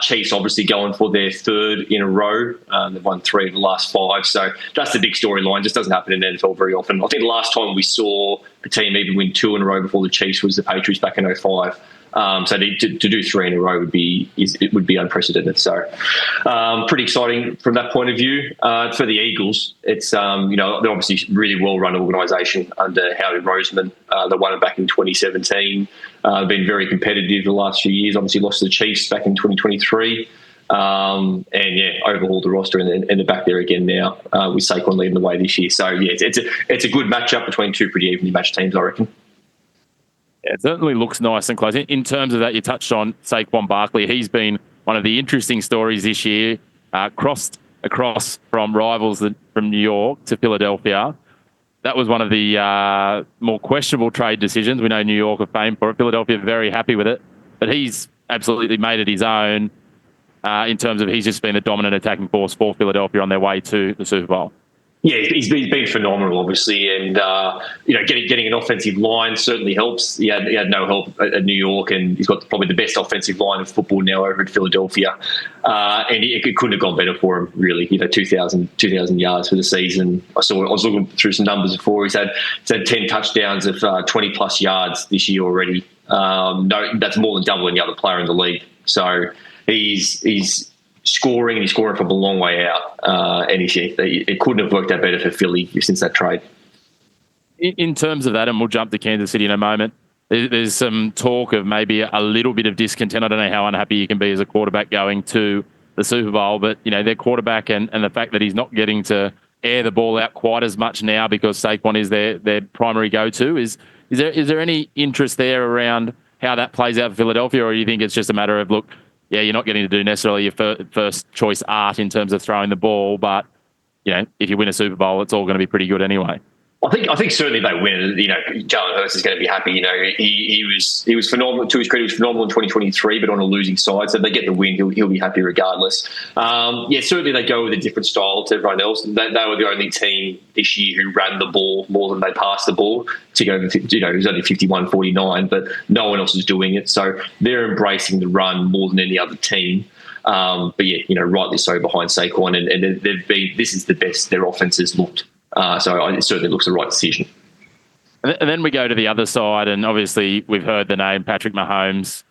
Chiefs obviously going for their third in a row. They've won 3 of the last 5. So that's the big storyline. Just doesn't happen in the NFL very often. I think the last time we saw a team even win 2 in a row before the Chiefs was the Patriots back in 2005. So to do 3 in a row would be unprecedented. So pretty exciting from that point of view. For the Eagles, it's they're obviously really well-run organisation under Howie Roseman. They won it back in 2017. They've been very competitive the last few years. Obviously lost to the Chiefs back in 2023. And yeah, overhaul the roster and they're back there again now with Saquon leading the way this year. So yeah, it's a good matchup between two pretty evenly matched teams, I reckon. Yeah, it certainly looks nice and close. In terms of that, you touched on Saquon Barkley. He's been one of the interesting stories this year, crossed across from rivals from New York to Philadelphia. That was one of the more questionable trade decisions. We know New York are famed for it. Philadelphia are very happy with it. But he's absolutely made it his own in terms of he's just been the dominant attacking force for Philadelphia on their way to the Super Bowl. Yeah, he's been phenomenal, obviously, and getting an offensive line certainly helps. He had no help at New York, and he's got probably the best offensive line of football now over at Philadelphia. And it couldn't have gone better for him, really. 2,000 yards for the season. I was looking through some numbers before. He's had 10 touchdowns of 20 plus yards this year already. That's more than double any other player in the league. So he's scoring, and he's scoring from a long way out. And it couldn't have worked out better for Philly since that trade. In terms of that, and we'll jump to Kansas City in a moment, there's some talk of maybe a little bit of discontent. I don't know how unhappy you can be as a quarterback going to the Super Bowl, but their quarterback and the fact that he's not getting to air the ball out quite as much now because Saquon is their primary go-to. Is there any interest there around how that plays out for Philadelphia, or do you think it's just a matter of, look, yeah, you're not getting to do necessarily your first choice art in terms of throwing the ball, but if you win a Super Bowl, it's all going to be pretty good anyway. I think certainly they win. Jalen Hurts is going to be happy. He was phenomenal. To his credit, he was phenomenal in 2023, but on a losing side. So if they get the win, he'll be happy regardless. Certainly they go with a different style to everyone else. They were the only team this year who ran the ball more than they passed the ball. To go, it was only 51-49, but no one else is doing it. So they're embracing the run more than any other team. But rightly so behind Saquon, and this is the best their offense has looked. So it certainly looks the right decision. And then we go to the other side, and obviously we've heard the name Patrick Mahomes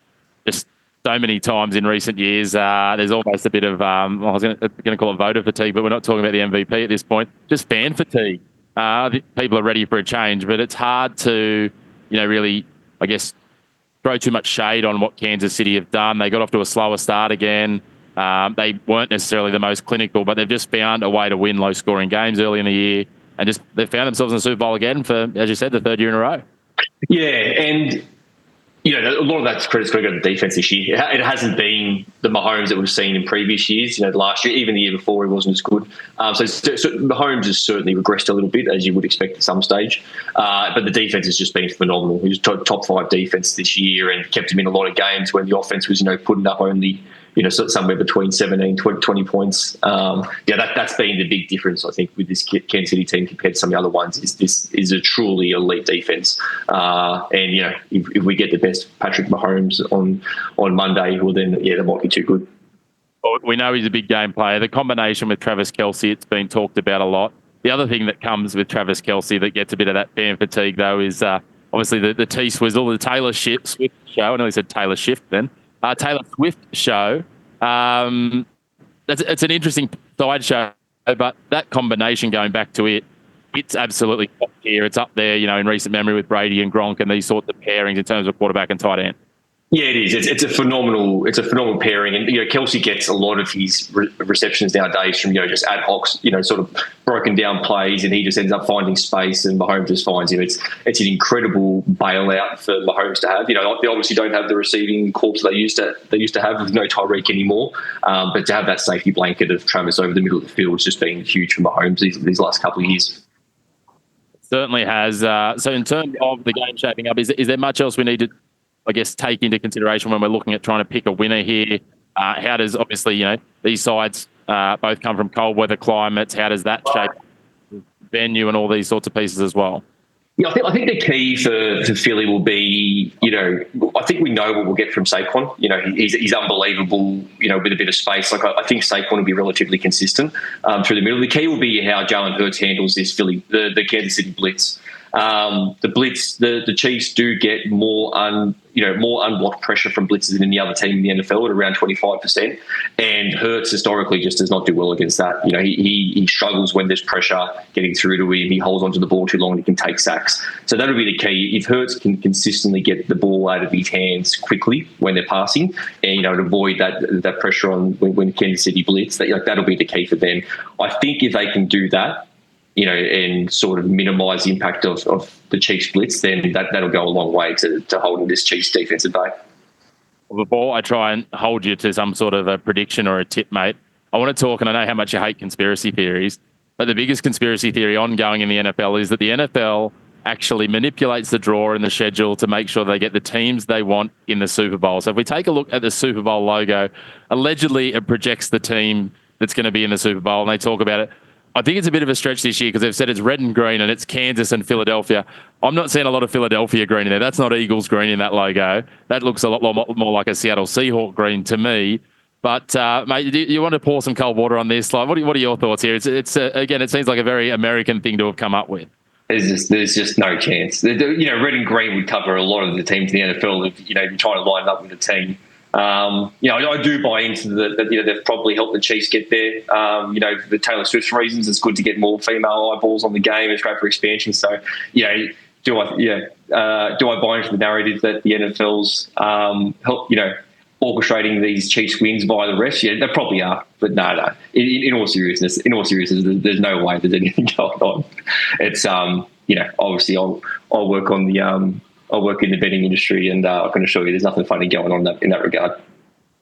just so many times in recent years. There's almost a bit of, I was going to call it voter fatigue, but we're not talking about the MVP at this point. Just fan fatigue. People are ready for a change, but it's hard to, really, I guess, throw too much shade on what Kansas City have done. They got off to a slower start again. They weren't necessarily the most clinical, but they've just found a way to win low-scoring games early in the year, and they found themselves in the Super Bowl again for, as you said, the third year in a row. Yeah, and a lot of that credit's got to go to the defense this year. It hasn't been the Mahomes that we've seen in previous years. Last year, even the year before, he wasn't as good. So Mahomes has certainly regressed a little bit, as you would expect at some stage. But the defense has just been phenomenal. He was top 5 defense this year and kept him in a lot of games when the offense was, putting up only somewhere between 17, 20 points. That's been the big difference, I think, with this Kansas City team compared to some of the other ones. This is a truly elite defense. And if we get the best Patrick Mahomes on Monday, well then, that might be too good. Well, we know he's a big game player. The combination with Travis Kelce, it's been talked about a lot. The other thing that comes with Travis Kelce that gets a bit of that fan fatigue, though, is obviously the T-Swizzle, the Taylor Swift show. I know he said Taylor Swift then. Taylor Swift show. It's an interesting side show, but that combination going back to it's absolutely top tier. It's up there, in recent memory with Brady and Gronk and these sorts of pairings in terms of quarterback and tight end. Yeah, it is. It's a phenomenal pairing, and Kelce gets a lot of his receptions nowadays from just ad hoc, sort of broken down plays, and he just ends up finding space, and Mahomes just finds him. It's an incredible bailout for Mahomes to have. They obviously don't have the receiving corps they used to have with no Tyreek anymore, but to have that safety blanket of Travis over the middle of the field has just been huge for Mahomes these last couple of years. Certainly has. So in terms of the game shaping up, is there much else we need to, I guess, take into consideration when we're looking at trying to pick a winner here? How does, obviously, these sides both come from cold weather climates. How does that shape the venue and all these sorts of pieces as well? Yeah, I think the key for Philly will be, I think we know what we'll get from Saquon. He's unbelievable, with a bit of space. I think Saquon will be relatively consistent through the middle. The key will be how Jalen Hurts handles this the Kansas City blitz. The blitz, the Chiefs do get more more unblocked pressure from blitzes than any other team in the NFL at around 25%. And Hurts historically just does not do well against that. He struggles when there's pressure getting through to him. He holds onto the ball too long and he can take sacks. So that'll be the key. If Hurts can consistently get the ball out of his hands quickly when they're passing, and avoid that pressure on when Kansas City blitz, that'll be the key for them. I think if they can do that, and sort of minimise the impact of the Chiefs blitz, then that'll go a long way to holding this Chiefs defence at bay. Well, before I try and hold you to some sort of a prediction or a tip, mate, I want to talk, and I know how much you hate conspiracy theories, but the biggest conspiracy theory ongoing in the NFL is that the NFL actually manipulates the draw and the schedule to make sure they get the teams they want in the Super Bowl. So if we take a look at the Super Bowl logo, allegedly it projects the team that's going to be in the Super Bowl, and they talk about it. I think it's a bit of a stretch this year because they've said it's red and green and it's Kansas and Philadelphia. I'm not seeing a lot of Philadelphia green in there. That's not Eagles green in that logo. That looks a lot more like a Seattle Seahawk green to me. But, mate, do you want to pour some cold water on this? Like, what are your thoughts here? It's again, it seems like a very American thing to have come up with. There's just no chance. Red and green would cover a lot of the teams in the NFL if you're trying to line up with a team. I do buy into that. They've probably helped the Chiefs get there. The Taylor Swift reasons, it's good to get more female eyeballs on the game. It's great for expansion. So, do I buy into the narrative that the NFL's help orchestrating these Chiefs wins by the refs? Yeah, they probably are. But no. In all seriousness, there's no way there's anything going on. It's obviously I'll work on the I work in the betting industry, and I can assure you there's nothing funny going on in that regard.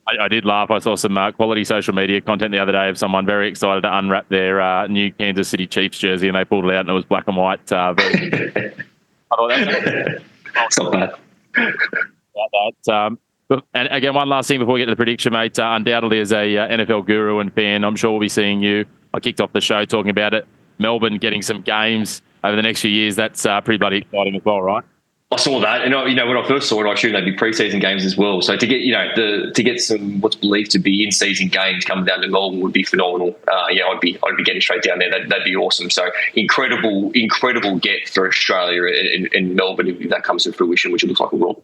I did laugh. I saw some quality social media content the other day of someone very excited to unwrap their new Kansas City Chiefs jersey, and they pulled it out and it was black and white. I thought it's not bad. And again, one last thing before we get to the prediction, mate. Undoubtedly, as a NFL guru and fan, I'm sure we'll be seeing you. I kicked off the show talking about it. Melbourne getting some games over the next few years. That's pretty bloody exciting as well, right? I saw that, and when I first saw it, I assumed they'd be preseason games as well. So to get to get some what's believed to be in-season games coming down to Melbourne would be phenomenal. I'd be getting straight down there. That'd be awesome. So incredible get for Australia and Melbourne if that comes to fruition, which it looks like it will.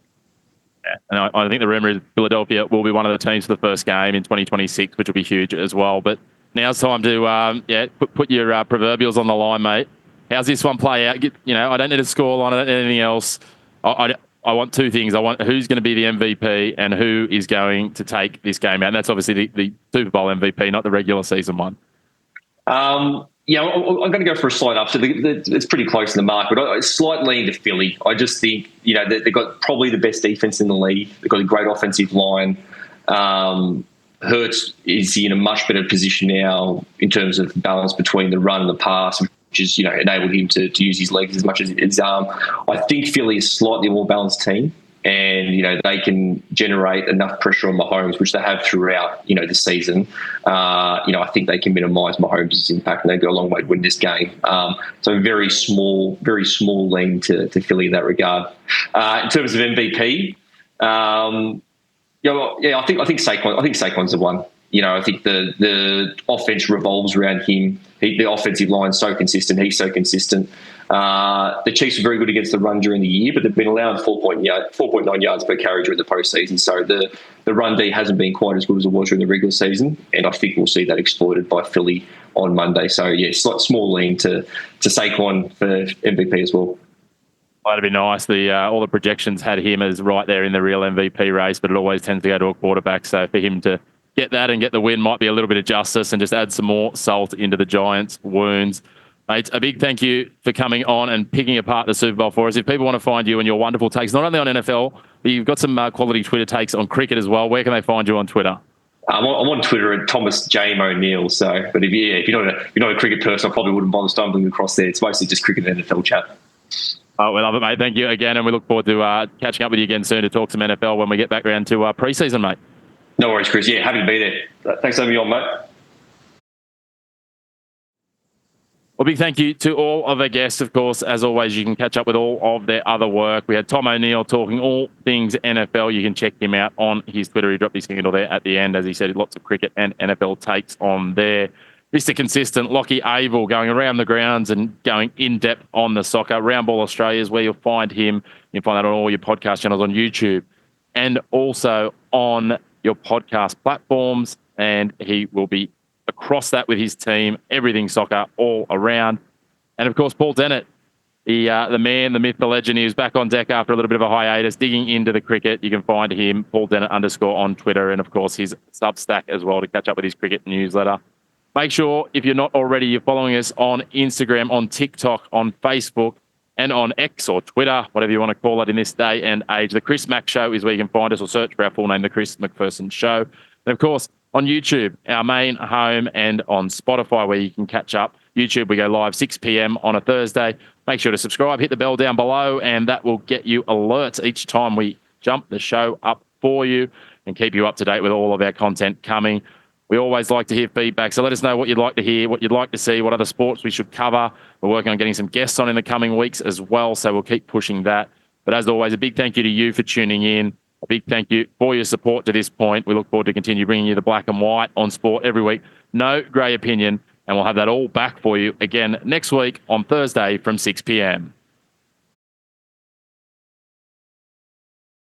Yeah, and I think the rumour is Philadelphia will be one of the teams for the first game in 2026, which will be huge as well. But now it's time to put your proverbials on the line, mate. How's this one play out? I don't need a score line, I don't need anything else. I want two things. I want who's going to be the MVP and who is going to take this game out. And that's obviously the Super Bowl MVP, not the regular season one. I'm going to go for a slight upset. It's pretty close to the mark, but I slightly lean to Philly. I just think, they've got probably the best defense in the league. They've got a great offensive line. Hurts is in a much better position now in terms of balance between the run and the pass, which has enabled him to use his legs as much as his arm. I think Philly is a slightly more balanced team, and they can generate enough pressure on Mahomes, which they have throughout the season. I think they can minimise Mahomes' impact, and they go a long way to win this game. So very small lean to Philly in that regard. In terms of MVP, I think Saquon. I think Saquon's the one. I think the offense revolves around him. The offensive line's so consistent. He's so consistent. The Chiefs were very good against the run during the year, but they've been allowed 4.9 yards per carry during the postseason. So the run D hasn't been quite as good as it was during the regular season, and I think we'll see that exploited by Philly on Monday. So yeah, small lean to Saquon for MVP as well. That'd be nice. All the projections had him as right there in the real MVP race, but it always tends to go to a quarterback. So for him to get that and get the win might be a little bit of justice and just add some more salt into the Giants' wounds. Mate, a big thank you for coming on and picking apart the Super Bowl for us. If people want to find you and your wonderful takes, not only on NFL, but you've got some quality Twitter takes on cricket as well, where can they find you on Twitter? I'm on Twitter at Thomas J. O'Neill. So, but if you're not a cricket person, I probably wouldn't bother stumbling across there. It's mostly just cricket and NFL chat. Oh, we love it, mate. Thank you again, and we look forward to catching up with you again soon to talk some NFL when we get back around to preseason, mate. No worries, Chris. Yeah, happy to be there. Thanks for having me on, mate. Well, big thank you to all of our guests. Of course, as always, you can catch up with all of their other work. We had Tom O'Neill talking all things NFL. You can check him out on his Twitter. He dropped his handle there at the end. As he said, lots of cricket and NFL takes on there. Mr. Consistent, Lachie Avil, going around the grounds and going in-depth on the soccer. Roundball Australia is where you'll find him. You can find that on all your podcast channels on YouTube, and also on your podcast platforms. And he will be across that with his team, everything soccer all around. And of course, Paul Dennett, the man, the myth, the legend. He was back on deck after a little bit of a hiatus, digging into the cricket. You can find him, Paul Dennett _ on Twitter, and of course his Substack as well to catch up with his cricket newsletter. Make sure, if you're not already, you're following us on Instagram, on TikTok, on Facebook, and on X or Twitter, whatever you want to call it in this day and age. The Chris Mack Show is where you can find us, or search for our full name, The Chris Macpherson Show. And of course, on YouTube, our main home, and on Spotify, where you can catch up. YouTube, we go live 6 p.m. on a Thursday. Make sure to subscribe, hit the bell down below, and that will get you alerts each time we jump the show up for you and keep you up to date with all of our content coming. We always like to hear feedback, so let us know what you'd like to hear, what you'd like to see, what other sports we should cover. We're working on getting some guests on in the coming weeks as well, so we'll keep pushing that. But as always, a big thank you to you for tuning in. A big thank you for your support to this point. We look forward to continue bringing you the black and white on sport every week. No grey opinion, and we'll have that all back for you again next week on Thursday from 6 p.m.